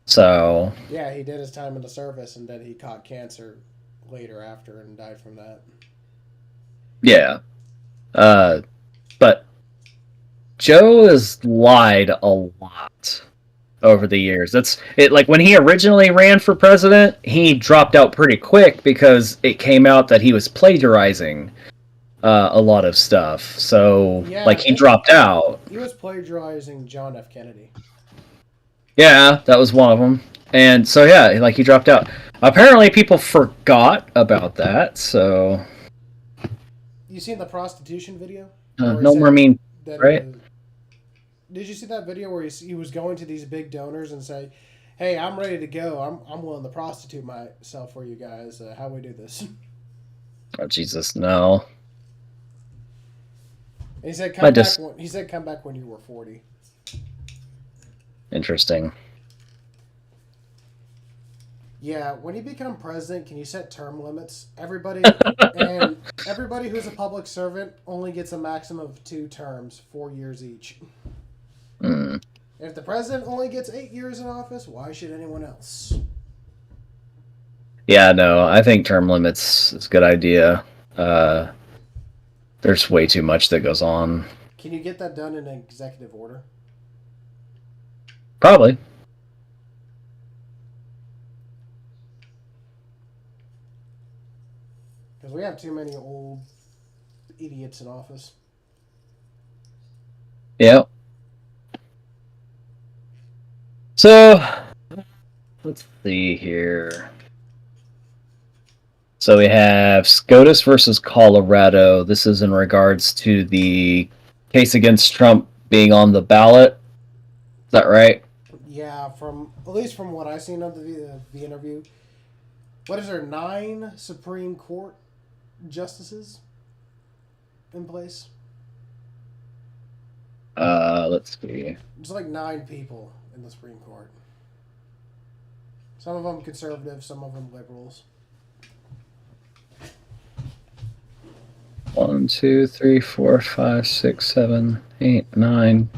So... Yeah, he did his time in the service, and then he caught cancer later after and died from that. Yeah. But Joe has lied a lot over the years. That's it. Like when he originally ran for president, he dropped out pretty quick because it came out that he was plagiarizing a lot of stuff. So, yeah, like, he dropped out. He was plagiarizing John F. Kennedy. Yeah, that was one of them. And so, yeah, like, he dropped out. Apparently, people forgot about that, so... You seen the prostitution video? No more mean, right? Did you see that video where he was going to these big donors and say, hey, I'm ready to go. I'm willing to prostitute myself for you guys. How we do this? Oh, Jesus, no. And he said, come back when you were 40. Interesting. Yeah, when you become president, can you set term limits? Everybody who's a public servant only gets a maximum of 2 terms, 4 years each. Mm. If the president only gets 8 years in office, why should anyone else? Yeah, no, I think term limits is a good idea. There's way too much that goes on. Can you get that done in an executive order? Probably. Because we have too many old idiots in office. Yep. So, let's see here. So we have SCOTUS versus Colorado. This is in regards to the case against Trump being on the ballot. Is that right? Yeah, at least from what I've seen of the interview. What is there, 9 Supreme Court justices in place? Let's see. There's like 9 people in the Supreme Court. Some of them conservative, some of them liberals. 1, 2, 3, 4, 5, 6, 7, 8, 9,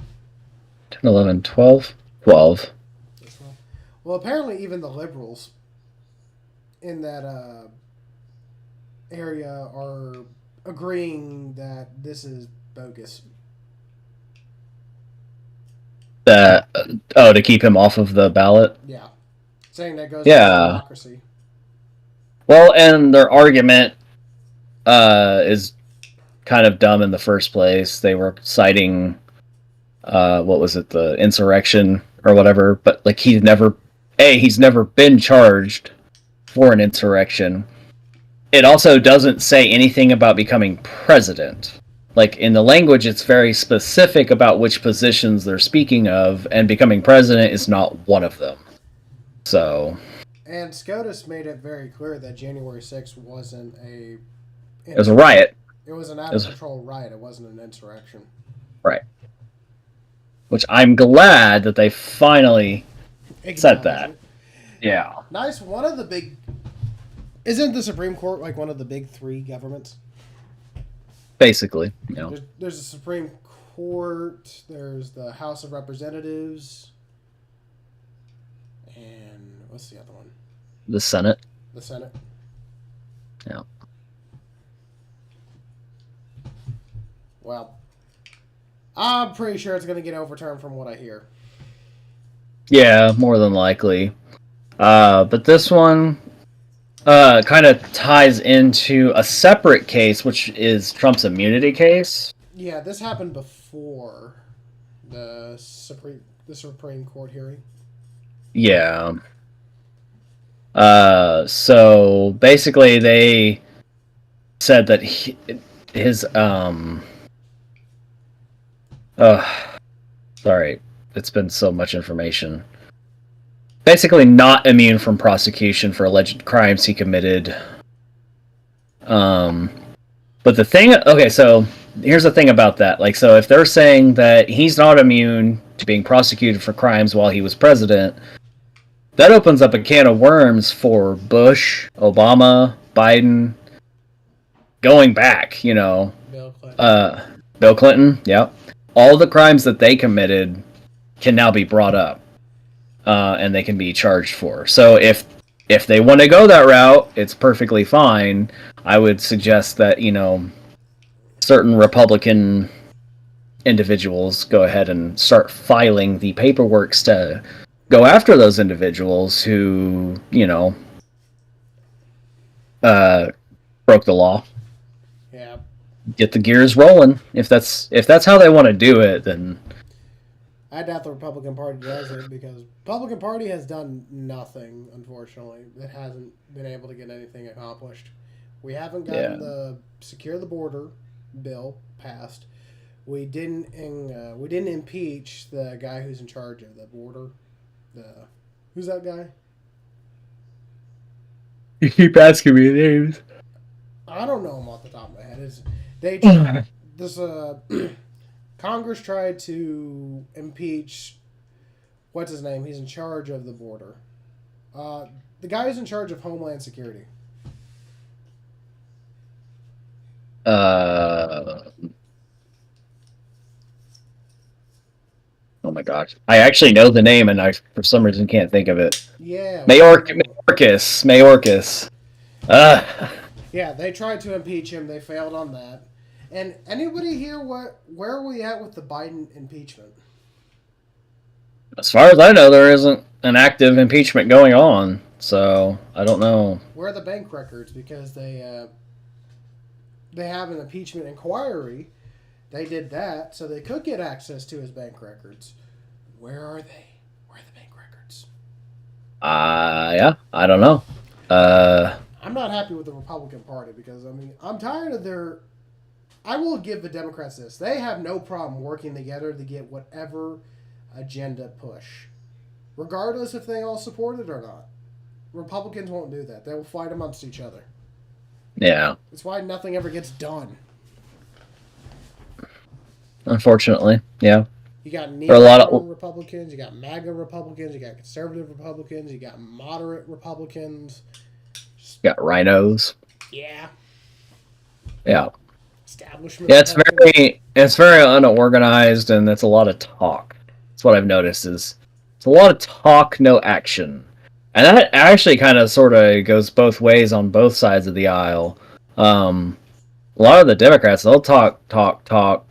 10, 11, 12. 12. Well, apparently even the liberals in that area are agreeing that this is bogus. To keep him off of the ballot? Yeah. Saying that goes against democracy. Well, and their argument is kind of dumb in the first place. They were citing, what was it, the insurrection or whatever, but like he's never been charged for an insurrection. It also doesn't say anything about becoming president. like in the language, it's very specific about which positions they're speaking of, and becoming president is not one of them. So. And SCOTUS made it very clear that January 6th wasn't a... It was a riot. It was an out-of-control riot. It wasn't an insurrection. Right. Which I'm glad that they finally said that. Yeah. Nice. One of the big... Isn't the Supreme Court like one of the big three governments? Basically, you know. There's the Supreme Court, there's the House of Representatives, and what's the other one? The Senate. The Senate. Yeah. Well, I'm pretty sure it's going to get overturned from what I hear. Yeah, more than likely. But this one kind of ties into a separate case, which is Trump's immunity case. Yeah, this happened before the Supreme Court hearing. Yeah. So basically they said that his sorry, it's been so much information. Basically not immune from prosecution for alleged crimes he committed. But the thing, okay, so here's the thing about that. Like, so if they're saying that he's not immune to being prosecuted for crimes while he was president, that opens up a can of worms for Bush, Obama, Biden, going back, you know. Bill Clinton, yeah. All the crimes that they committed can now be brought up. And they can be charged for. So if they want to go that route, it's perfectly fine. I would suggest that, you know, certain Republican individuals go ahead and start filing the paperwork to go after those individuals who, you know, broke the law. Yeah. Get the gears rolling. If that's how they want to do it, then I doubt the Republican Party does it because the Republican Party has done nothing, unfortunately. It hasn't been able to get anything accomplished. We haven't gotten the Secure the Border bill passed. We didn't impeach the guy who's in charge of the border. Who's that guy? You keep asking me names. I don't know him off the top of my head. Congress tried to impeach, what's his name? He's in charge of the border. The guy who's in charge of Homeland Security. Oh my gosh. I actually know the name and I, for some reason, can't think of it. Yeah. Mayorkas. Yeah, they tried to impeach him. They failed on that. And anybody here, where are we at with the Biden impeachment? As far as I know, there isn't an active impeachment going on, so I don't know. Where are the bank records? Because they have an impeachment inquiry. They did that, so they could get access to his bank records. Where are they? Where are the bank records? Yeah, I don't know. I'm not happy with the Republican Party because, I mean, I'm tired of their... I will give the Democrats this. They have no problem working together to get whatever agenda push, regardless if they all support it or not. Republicans won't do that. They will fight amongst each other. Yeah. That's why nothing ever gets done. Unfortunately, yeah. You got Republicans, you got MAGA Republicans, you got conservative Republicans, you got moderate Republicans. You got rhinos. Yeah. Yeah. Establishment. Yeah, it's very unorganized, and it's a lot of talk. That's what I've noticed is it's a lot of talk, no action, and that actually kind of sort of goes both ways on both sides of the aisle. A lot of the Democrats, they'll talk,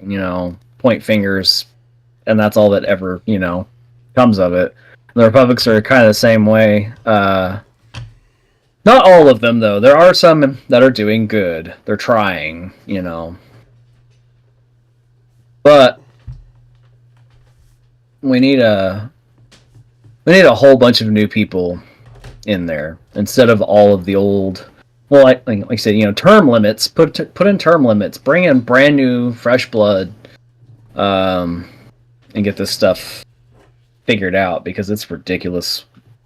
you know, point fingers, and that's all that ever, you know, comes of it. The Republicans are kind of the same way. Not all of them, though. There are some that are doing good. They're trying, you know. But we need a whole bunch of new people in there instead of all of the old Well, like I said, term limits. Put in term limits. Bring in brand new, fresh blood, and get this stuff figured out because it's ridiculous.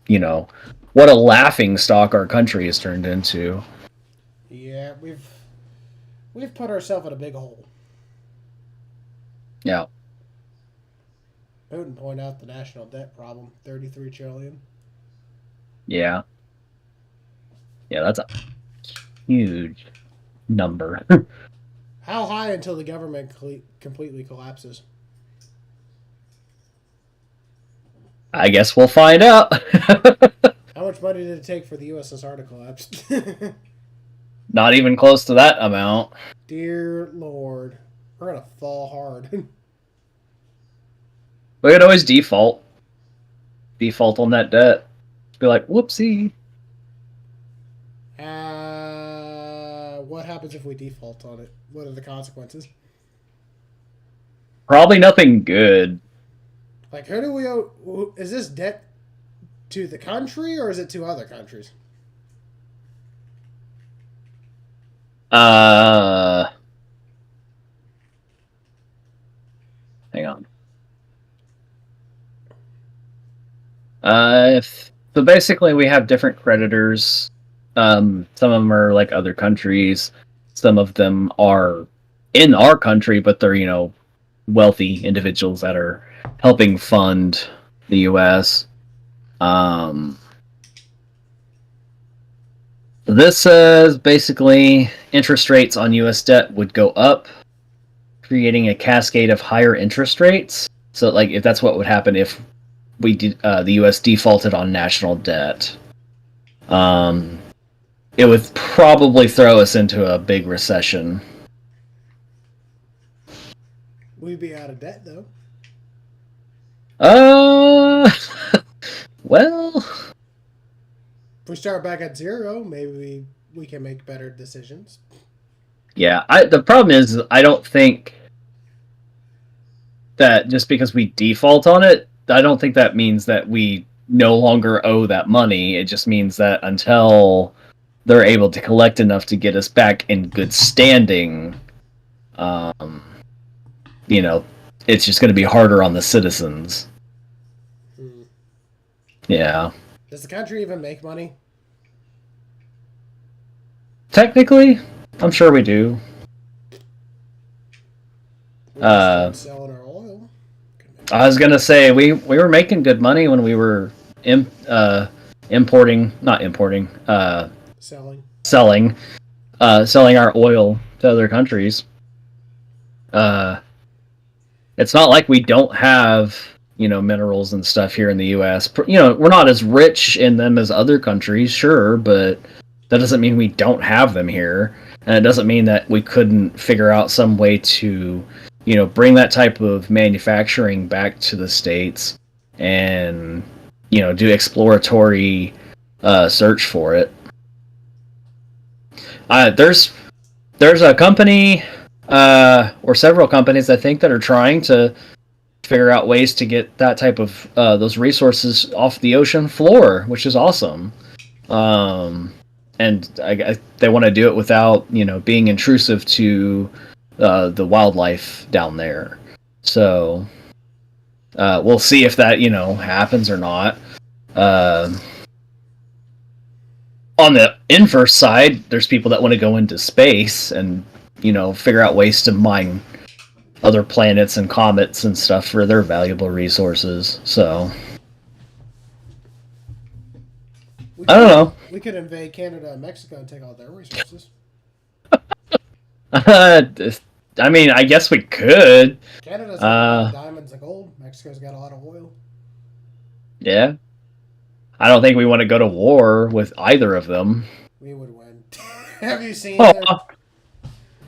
What a laughing stock our country has turned into. Yeah, we've put ourselves in a big hole. Yeah. Putin pointed out the national debt problem, $33 trillion. Yeah. Yeah, that's a huge number. How high until the government completely collapses? I guess we'll find out. How much money did it take for the USSR to collapse? Not even close to that amount. Dear Lord. We're going to fall hard. We could always default. Default on that debt. Be like, whoopsie. What happens if we default on it? What are the consequences? Probably nothing good. Like, who do we owe? Is this debt to the country or is it to other countries? Hang on. So basically, we have different creditors. Some of them are like other countries. Some of them are in our country, but they're wealthy individuals that are helping fund the U.S. This says basically interest rates on U.S. debt would go up, creating a cascade of higher interest rates. So, like, if that's what would happen if the U.S. defaulted on national debt, it would probably throw us into a big recession. We'd be out of debt, though. Well, if we start back at zero, maybe we can make better decisions. Yeah, the problem is I don't think that just because we default on it, I don't think that means that we no longer owe that money. It just means that until they're able to collect enough to get us back in good standing, it's just going to be harder on the citizens. Yeah. Does the country even make money? Technically, I'm sure we do. We're selling our oil. I was gonna say we were making good money when we were selling our oil to other countries. It's not like we don't have minerals and stuff here in the U.S. We're not as rich in them as other countries, sure, but that doesn't mean we don't have them here, and it doesn't mean that we couldn't figure out some way to bring that type of manufacturing back to the States and do exploratory search for it. There's a company or several companies I think that are trying to figure out ways to get that type of those resources off the ocean floor, which is awesome. And they want to do it without being intrusive to the wildlife down there. So we'll see if that happens or not. On the inverse side, there's people that want to go into space and figure out ways to mine other planets and comets and stuff for their valuable resources. So I don't know. We could invade Canada and Mexico and take all their resources. I mean, I guess we could. Canada's got a lot of diamonds and gold. Mexico's got a lot of oil. Yeah. I don't think we want to go to war with either of them. We would win. Have you seen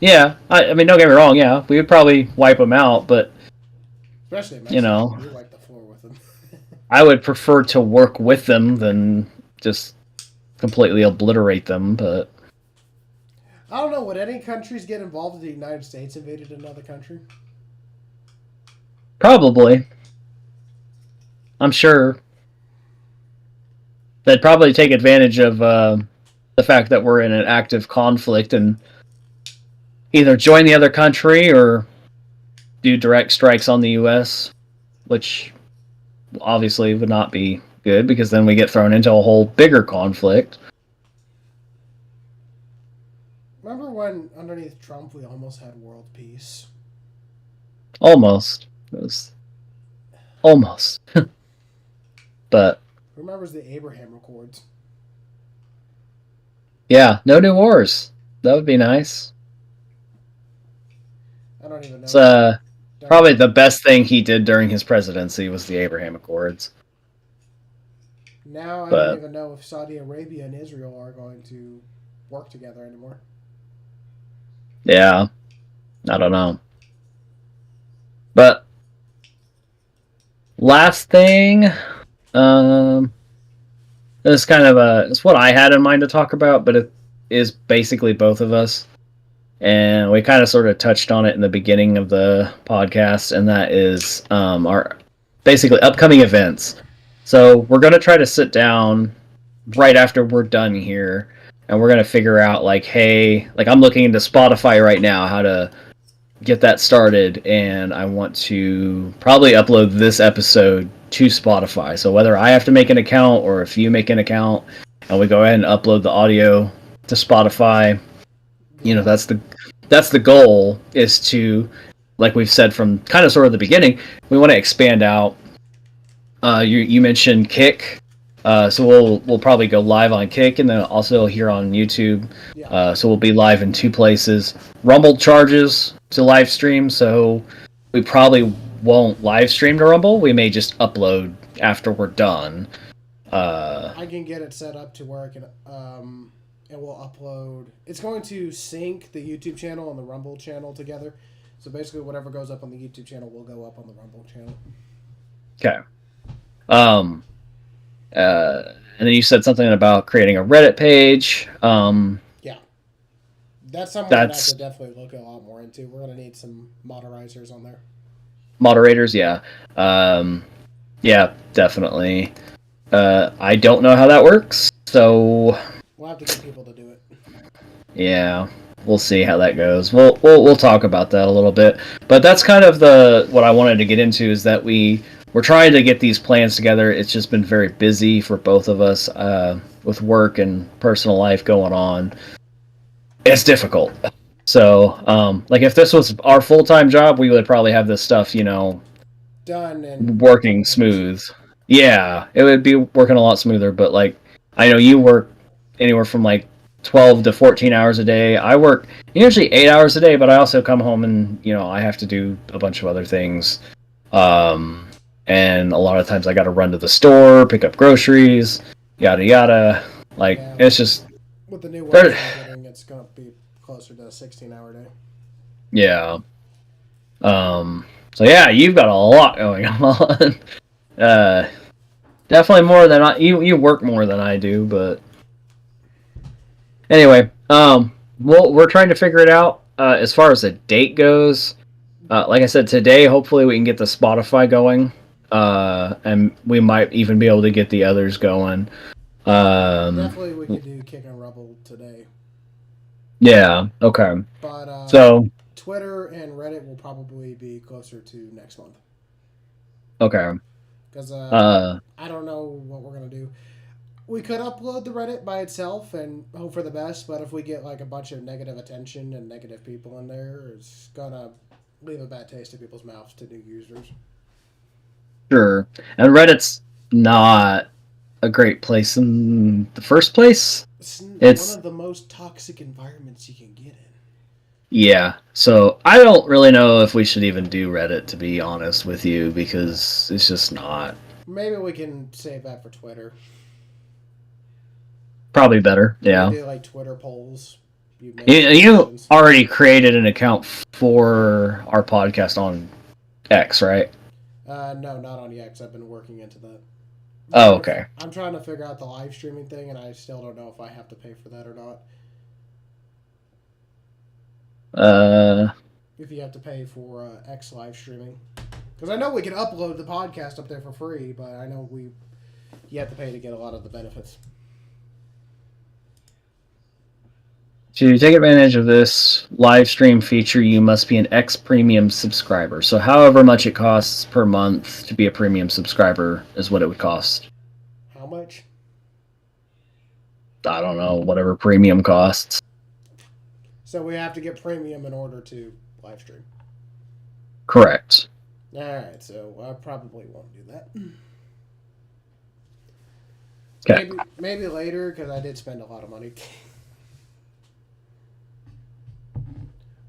Yeah. I mean, don't get me wrong. Yeah, we would probably wipe them out, but especially Mexico, we wipe the floor with them. I would prefer to work with them than just completely obliterate them, but I don't know. Would any countries get involved if the United States invaded another country? Probably. I'm sure. They'd probably take advantage of the fact that we're in an active conflict and either join the other country or do direct strikes on the U.S., which obviously would not be good because then we get thrown into a whole bigger conflict. Remember when underneath Trump we almost had world peace? Almost. It was almost. But Who remembers the Abraham Accords? yeah, no new wars. That would be nice. I don't even know. It's probably the best thing he did during his presidency was the Abraham Accords. Now I don't even know if Saudi Arabia and Israel are going to work together anymore. Yeah, I don't know. But last thing, it's kind of it's what I had in mind to talk about, but it is basically both of us. And we kind of sort of touched on it in the beginning of the podcast, and that is our basically upcoming events. So we're going to try to sit down right after we're done here, and we're going to figure out, like, hey, like I'm looking into Spotify right now, how to get that started, and I want to probably upload this episode to Spotify. So whether I have to make an account or if you make an account, and we go ahead and upload the audio to Spotify, you know, that's the goal, is to, like we've said from kind of sort of the beginning, we want to expand out. You mentioned Kick, so we'll probably go live on Kick and then also here on YouTube. Yeah. So we'll be live in 2 places. Rumble charges to live stream, so we probably won't live stream to Rumble. We may just upload after we're done. I can get it set up to where I can, and we'll upload. It's going to sync the YouTube channel and the Rumble channel together. So basically, whatever goes up on the YouTube channel will go up on the Rumble channel. Okay. And then you said something about creating a Reddit page. Yeah. That's something we're going to have to definitely look a lot more into. We're going to need some moderators on there. Moderators, yeah. Yeah, definitely. I don't know how that works, so we'll have to get people to do it. Yeah, we'll see how that goes. We'll talk about that a little bit. But that's kind of what I wanted to get into, is that we're trying to get these plans together. It's just been very busy for both of us with work and personal life going on. It's difficult. So, like, if this was our full-time job, we would probably have this stuff, done and working smooth. Yeah, it would be working a lot smoother. But, like, I know you work anywhere from, like, 12 to 14 hours a day. I work usually 8 hours a day, but I also come home and, I have to do a bunch of other things. And a lot of times I got to run to the store, pick up groceries, yada yada. Like, yeah, it's just with the new work I'm getting, it's gonna be closer to a 16-hour day. Yeah. So yeah, you've got a lot going on. Definitely more than you work more than I do, but anyway, we're trying to figure it out. As far as the date goes, like I said, today hopefully we can get the Spotify going. And we might even be able to get the others going. Definitely we could do Kick and Rumble today. Yeah, okay. But so Twitter and Reddit will probably be closer to next month. Okay. Because I don't know what we're going to do. We could upload the Reddit by itself and hope for the best, but if we get like a bunch of negative attention and negative people in there, it's going to leave a bad taste in people's mouths to new users. Sure. And Reddit's not a great place in the first place. It's one of the most toxic environments you can get in. Yeah. So I don't really know if we should even do Reddit, to be honest with you, because it's just not. Maybe we can save that for Twitter. Probably better, yeah. Do like Twitter polls. You already created an account for our podcast on X, right? No, not on X. I've been working into that. Oh, okay. I'm trying to figure out the live streaming thing, and I still don't know if I have to pay for that or not. If you have to pay for X live streaming. Because I know we can upload the podcast up there for free, but I know you have to pay to get a lot of the benefits. To take advantage of this live stream feature, you must be an X Premium subscriber. So however much it costs per month to be a premium subscriber is what it would cost. How much? I don't know, whatever premium costs. So we have to get premium in order to live stream. Correct. Alright, so I probably won't do that. Okay. Maybe later, because I did spend a lot of money.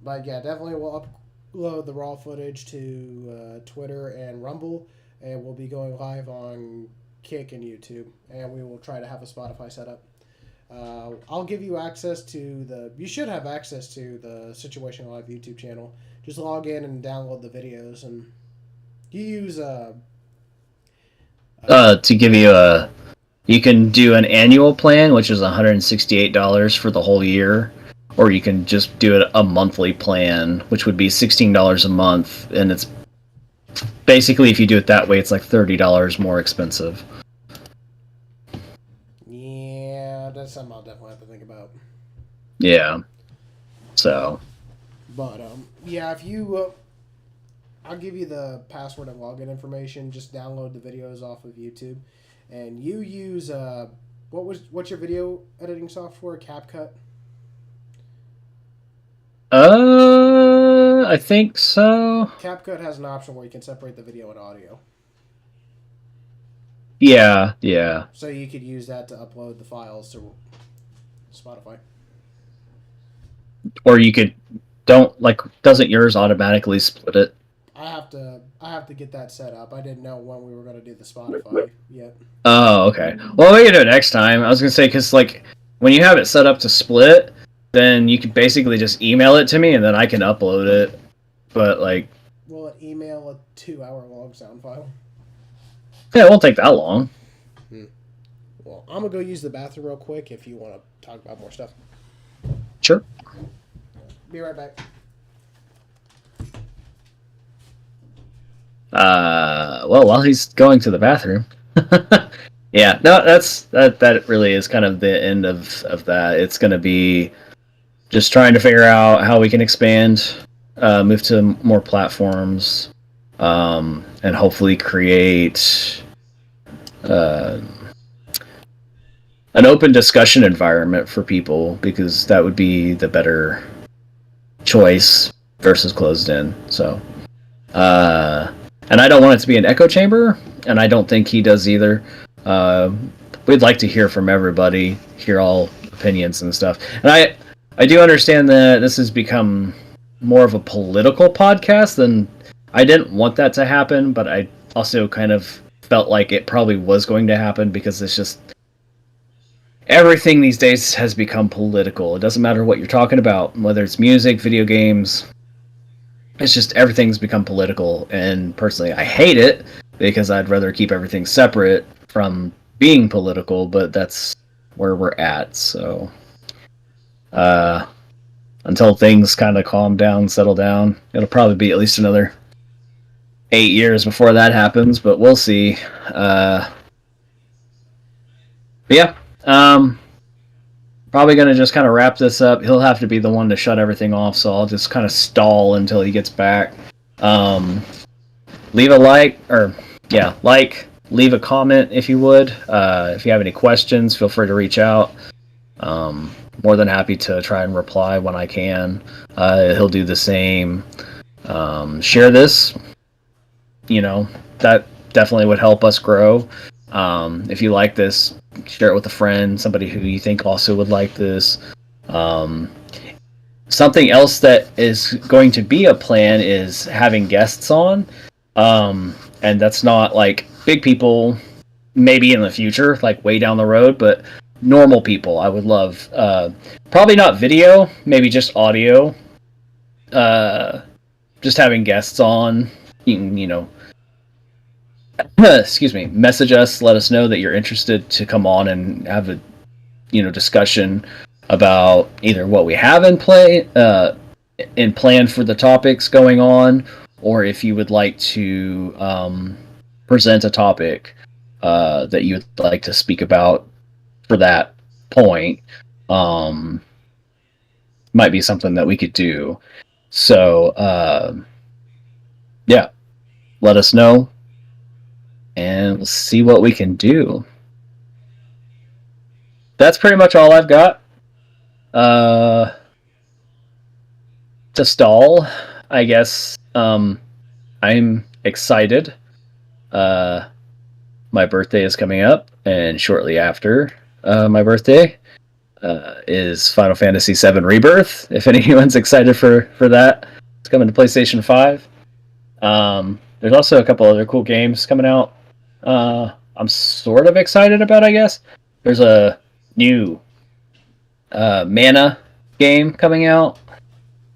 But yeah, definitely we'll upload the raw footage to Twitter and Rumble, and we'll be going live on Kick and YouTube, and we will try to have a Spotify setup. I'll give you access to you should have access to the Situation Live YouTube channel. Just log in and download the videos, and you use to give you you can do an annual plan, which is $168 for the whole year, or you can just do it a monthly plan, which would be $16 a month, and it's basically, if you do it that way, it's like $30 more expensive. Yeah, that's something I'll definitely have to think about. Yeah. So. But yeah, if you, I'll give you the password and login information. Just download the videos off of YouTube, and you use what's your video editing software? CapCut. I think so. CapCut has an option where you can separate the video and audio. Yeah, yeah. So you could use that to upload the files to Spotify. Or you could doesn't yours automatically split it? I have to get that set up. I didn't know when we were going to do the Spotify yet. Oh, okay. Well, we can do it next time. I was gonna say, because when you have it set up to split, then you can basically just email it to me, and then I can upload it. But will it email a 2-hour-long sound file? Yeah, it won't take that long. Well, I'm gonna go use the bathroom real quick. If you want to talk about more stuff, Sure. be right back. Well, while he's going to the bathroom. Yeah, no, that really is kind of the end of that. It's going to be just trying to figure out how we can expand, move to more platforms, and hopefully create an open discussion environment for people, because that would be the better choice versus closed in. So, and I don't want it to be an echo chamber, and I don't think he does either. We'd like to hear from everybody, hear all opinions and stuff. And I do understand that this has become more of a political podcast, than I didn't want that to happen, but I also kind of felt like it probably was going to happen, because it's just everything these days has become political. It doesn't matter what you're talking about, whether it's music, video games. It's just everything's become political, and personally I hate it, because I'd rather keep everything separate from being political, but that's where we're at. So until things kind of calm down, settle down, it'll probably be at least another 8 years before that happens, but we'll see. But yeah, probably going to just kind of wrap this up. He'll have to be the one to shut everything off, so I'll just kind of stall until he gets back. Leave a leave a comment if you would. If you have any questions, feel free to reach out. More than happy to try and reply when I can. He'll do the same. Share this. That definitely would help us grow. If you like this, share it with a friend, somebody who you think also would like this. Something else that is going to be a plan is having guests on. And that's not like big people, maybe in the future, like way down the road, but normal people I would love. Probably not video, maybe just audio. Just having guests on, excuse me, message us, let us know that you're interested to come on and have a discussion about either what we have in plan for the topics going on, or if you would like to present a topic that you would like to speak about for that point. might be something that we could do. So, yeah, let us know, and we'll see what we can do. That's pretty much all I've got. To stall, I guess. I'm excited. My birthday is coming up, and shortly after my birthday is Final Fantasy VII Rebirth. If anyone's excited for that, it's coming to PlayStation 5. There's also a couple other cool games coming out. I'm sort of excited about, I guess. There's a new Mana game coming out.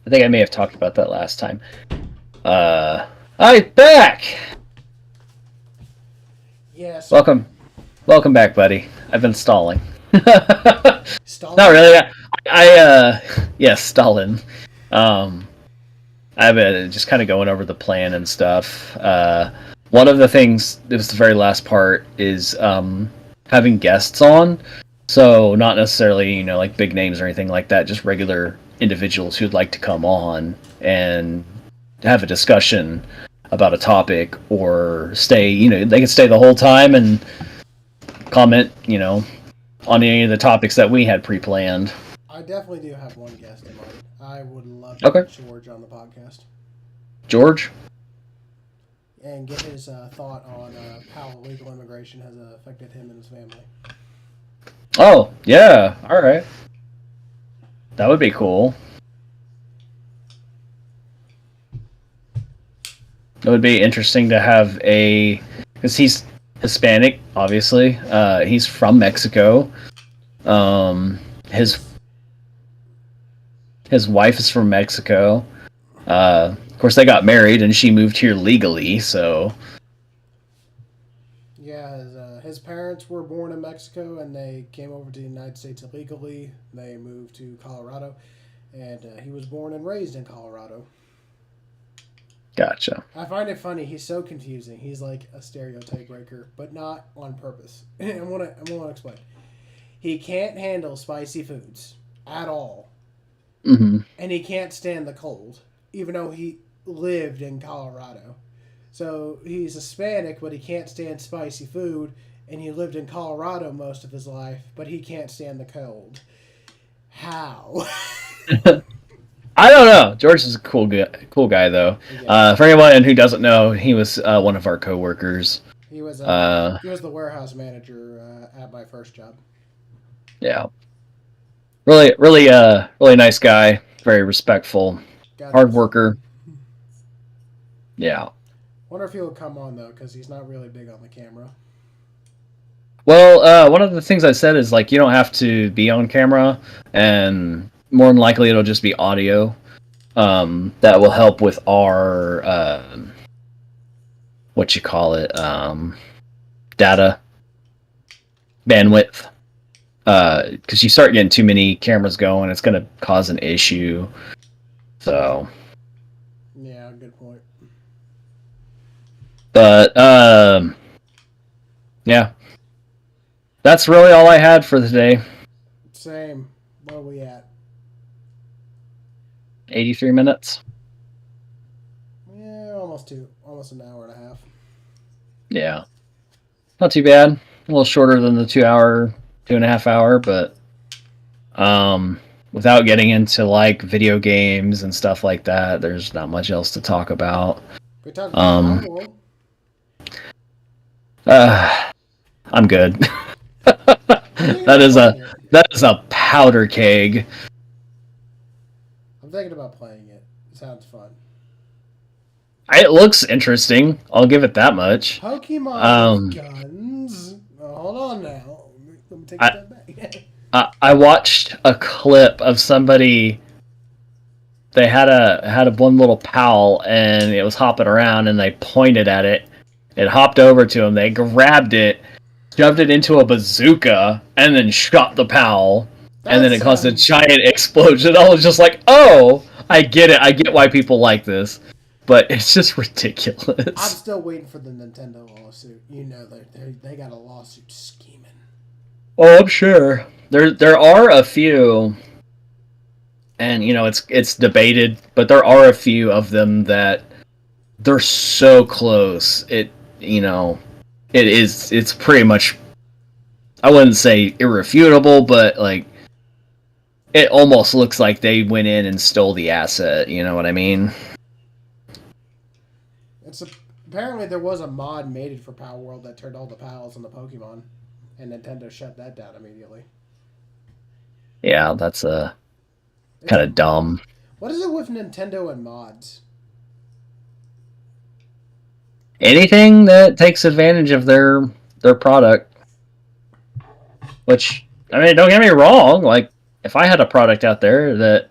I think I may have talked about that last time. I'm back! Yes. Welcome back, buddy. I've been stalling. Stalling? Not really. Yes, stalling. I've been just kind of going over the plan and stuff. One of the things, it was the very last part, is having guests on. So not necessarily, like big names or anything like that, just regular individuals who'd like to come on and have a discussion about a topic, or stay, they can stay the whole time and comment, on any of the topics that we had pre-planned. I definitely do have one guest in mind. I would love to get George on the podcast. George? And get his thought on how illegal immigration has affected him and his family. Oh, yeah. All right. That would be cool. It would be interesting to have because he's Hispanic, obviously. He's from Mexico. His wife is from Mexico. Of course, they got married, and she moved here legally. So, yeah, his parents were born in Mexico, and they came over to the United States illegally. They moved to Colorado, and he was born and raised in Colorado. Gotcha. I find it funny. He's so confusing. He's like a stereotype breaker, but not on purpose. I want to explain. He can't handle spicy foods at all. Mm-hmm. And he can't stand the cold, even though he lived in Colorado. So he's Hispanic, but he can't stand spicy food, and he lived in Colorado most of his life, but he can't stand the cold. How? I don't know. George is a cool guy though. Yeah. For anyone who doesn't know, he was one of our coworkers. He was the warehouse manager at my first job. Yeah. Really nice guy. Very respectful. Hard worker. Yeah. Wonder if he'll come on though, because he's not really big on the camera. Well, one of the things I said is like you don't have to be on camera, and more than likely it'll just be audio. That will help with our data bandwidth. Because you start getting too many cameras going, it's going to cause an issue. So. Yeah, good point. But yeah, that's really all I had for today. Same. Where are we at? 83 minutes. Yeah, almost an hour and a half. Yeah, not too bad. A little shorter than the 2.5 hour, but without getting into like video games and stuff like that, there's not much else to talk about. We talked about I'm good. That is a powder keg. I'm thinking about playing it. It sounds fun. It looks interesting. I'll give it that much. Pokemon guns. Oh, hold on now. Let me take a step back. I watched a clip of somebody. They had a one little pal, and it was hopping around, and they pointed at it. It hopped over to him. They grabbed it, shoved it into a bazooka, and then shot the pal. And then it caused a giant explosion. I was just like, oh, I get it. I get why people like this. But it's just ridiculous. I'm still waiting for the Nintendo lawsuit. You know, they got a lawsuit scheming. Oh, I'm sure. There are a few and it's debated, but there are a few of them that they're so close. It's pretty much, I wouldn't say irrefutable, but like it almost looks like they went in and stole the asset. You know what I mean? Apparently there was a mod made for Power World that turned all the pals into Pokemon, and Nintendo shut that down immediately. Yeah, that's kind of dumb. What is it with Nintendo and mods? Anything that takes advantage of their product. Which, I mean, don't get me wrong, like, if I had a product out there that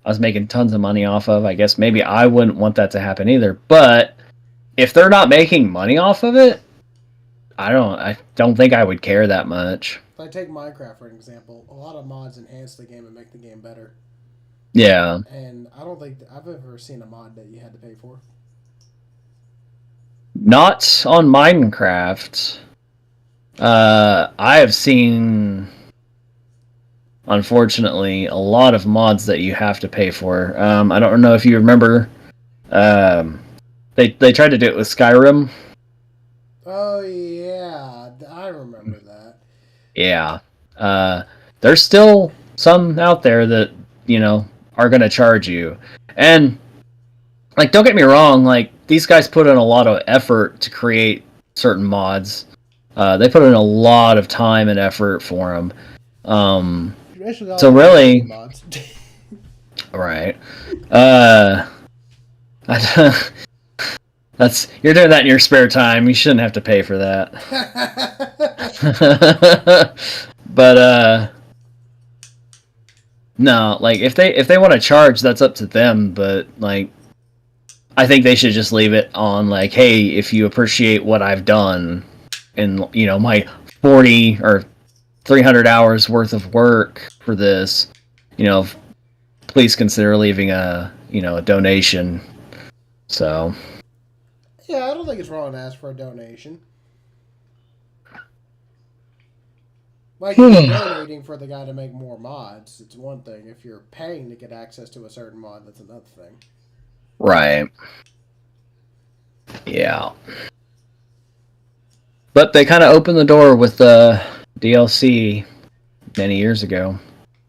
I was making tons of money off of, I guess maybe I wouldn't want that to happen either. But if they're not making money off of it, I don't think I would care that much. If I take Minecraft for an example, a lot of mods enhance the game and make the game better. Yeah. And I don't think I've ever seen a mod that you had to pay for. Not on Minecraft. I have seen, unfortunately, a lot of mods that you have to pay for. I don't know if you remember. They tried to do it with Skyrim. Oh yeah, I remember that. Yeah. There's still some out there that are gonna charge you, and like, don't get me wrong, like, these guys put in a lot of effort to create certain mods. They put in a lot of time and effort for them. So really, mods. right? You're doing that in your spare time. You shouldn't have to pay for that. But no, like, if they want to charge, that's up to them. But like, I think they should just leave it on, like, hey, if you appreciate what I've done in my 40 or 300 hours worth of work for this, please consider leaving a donation. So yeah, I don't think it's wrong to ask for a donation. Like, if you're donating for the guy to make more mods, it's one thing. If you're paying to get access to a certain mod, that's another thing. Right. Yeah. But they kind of opened the door with the DLC many years ago.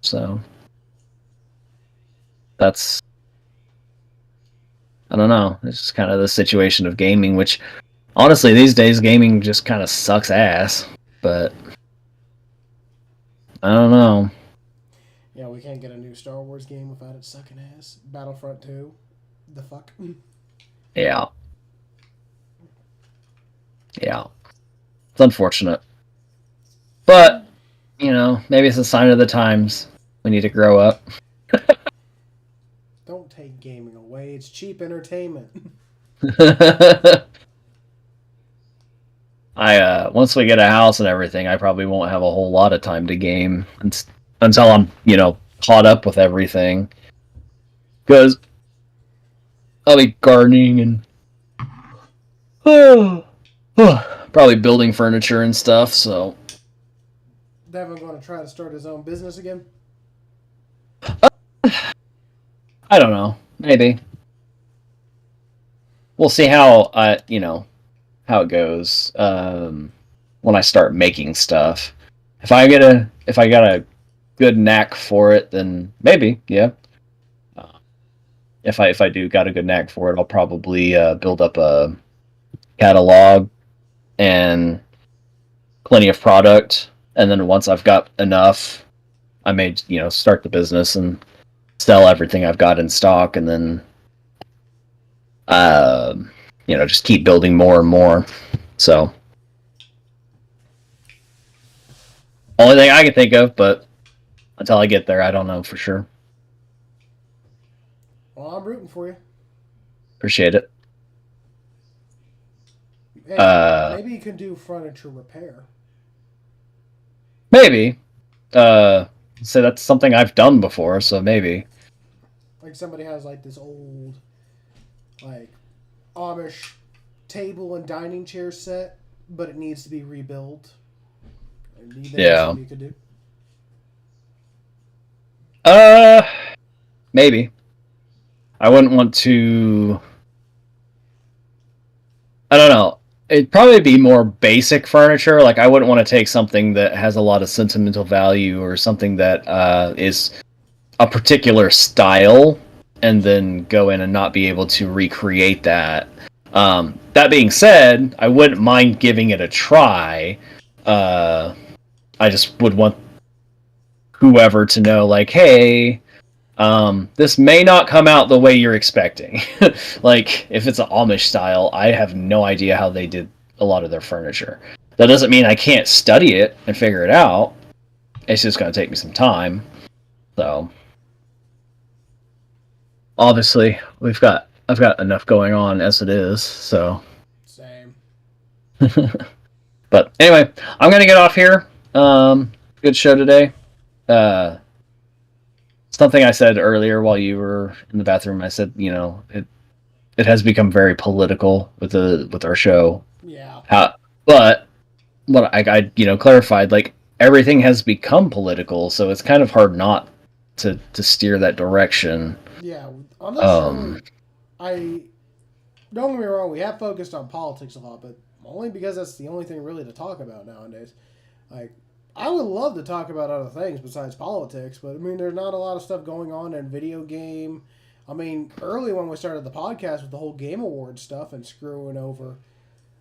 So that's, I don't know. It's just kind of the situation of gaming, which honestly these days gaming just kind of sucks ass. But I don't know. Yeah, we can't get a new Star Wars game without it sucking ass. Battlefront 2. The fuck? Yeah. Yeah. It's unfortunate. But, maybe it's a sign of the times. We need to grow up. Don't take gaming away. It's cheap entertainment. Once we get a house and everything, I probably won't have a whole lot of time to game until I'm, caught up with everything. Because I'll be gardening and probably building furniture and stuff, so. Devin going to try to start his own business again? I don't know. Maybe. We'll see how how it goes when I start making stuff. If I got a good knack for it, then maybe, yeah. If I do got a good knack for it, I'll probably build up a catalog and plenty of product, and then once I've got enough, I may start the business and sell everything I've got in stock, and then just keep building more and more. So only thing I can think of, but until I get there, I don't know for sure. Well, I'm rooting for you. Appreciate it. Hey, maybe you can do furniture repair. Maybe. So that's something I've done before, so maybe. Like, somebody has, like, this old, like, Amish table and dining chair set, but it needs to be rebuilt. Yeah. You could do? maybe. I wouldn't want to. I don't know. It'd probably be more basic furniture. Like I wouldn't want to take something that has a lot of sentimental value or something that is a particular style and then go in and not be able to recreate that. That being said, I wouldn't mind giving it a try. I just would want whoever to know, like, hey, this may not come out the way you're expecting. Like, if it's an Amish style, I have no idea how they did a lot of their furniture. That doesn't mean I can't study it and figure it out. It's just going to take me some time. So, obviously, I've got enough going on as it is. So, Same. But anyway, I'm going to get off here. Good show today. Something I said earlier while you were in the bathroom, I said, it has become very political with our show. Yeah. But what I clarified, like everything has become political, so it's kind of hard not to steer that direction. Yeah. On this show, don't get me wrong, we have focused on politics a lot, but only because that's the only thing really to talk about nowadays. Like, I would love to talk about other things besides politics, but I mean, there's not a lot of stuff going on in video game. I mean, early when we started the podcast with the whole Game Awards stuff and screwing over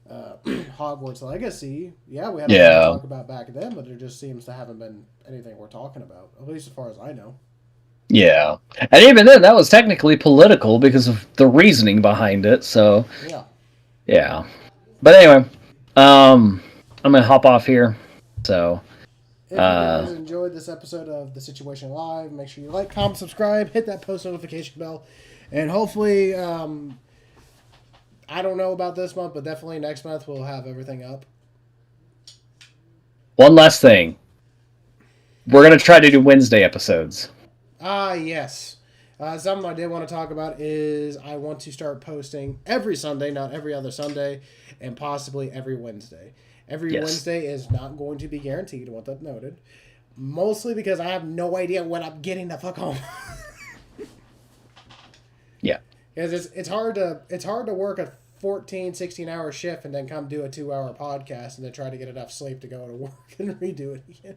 Hogwarts Legacy, yeah, we had a lot to talk about back then, but there just seems to haven't been anything we're talking about, at least as far as I know. Yeah, and even then, that was technically political because of the reasoning behind it. So, yeah. But anyway, I'm gonna hop off here. So. If you guys enjoyed this episode of The Situation Live, make sure you like, comment, subscribe, hit that post notification bell, and hopefully, I don't know about this month, but definitely next month we'll have everything up. One last thing. We're going to try to do Wednesday episodes. Yes. Something I did want to talk about is I want to start posting every Sunday, not every other Sunday, and possibly every Wednesday. Every Wednesday is not going to be guaranteed, I want that noted. Mostly because I have no idea when I'm getting the fuck home. Yeah. Because it's hard to work a 14, 16-hour shift and then come do a 2-hour podcast and then try to get enough sleep to go to work and redo it again.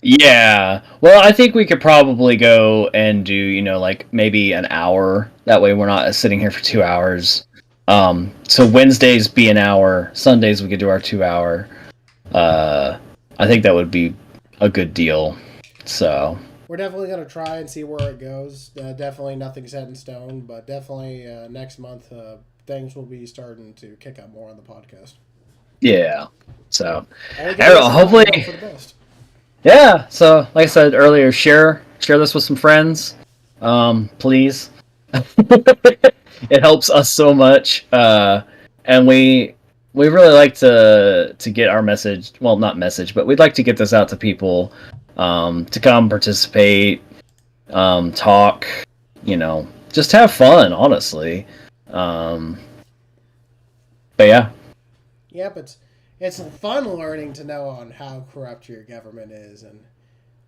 Yeah. Well, I think we could probably go and do, like maybe an hour. That way we're not sitting here for 2 hours. So Wednesdays be an hour. Sundays we could do our 2-hour. I think that would be a good deal. So we're definitely going to try and see where it goes. Definitely nothing set in stone, but definitely next month things will be starting to kick up more on the podcast. Yeah. So hopefully. For the best. Yeah. So like I said earlier, share this with some friends, please. It helps us so much, and we really like to get our message. Well, not message, but we'd like to get this out to people, to come participate, talk. Just have fun. Honestly, but yeah. Yep, it's fun learning to know on how corrupt your government is and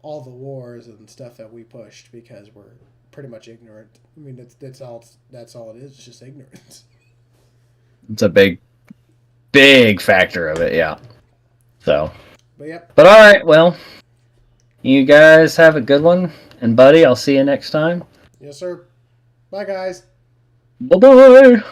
all the wars and stuff that we pushed because we're pretty much ignorant. I mean, that's all it is. It's just ignorance. It's a big factor of it, yeah. So. But yep. But all right, well, you guys have a good one, and buddy, I'll see you next time. Yes, sir. Bye, guys. Bye-bye.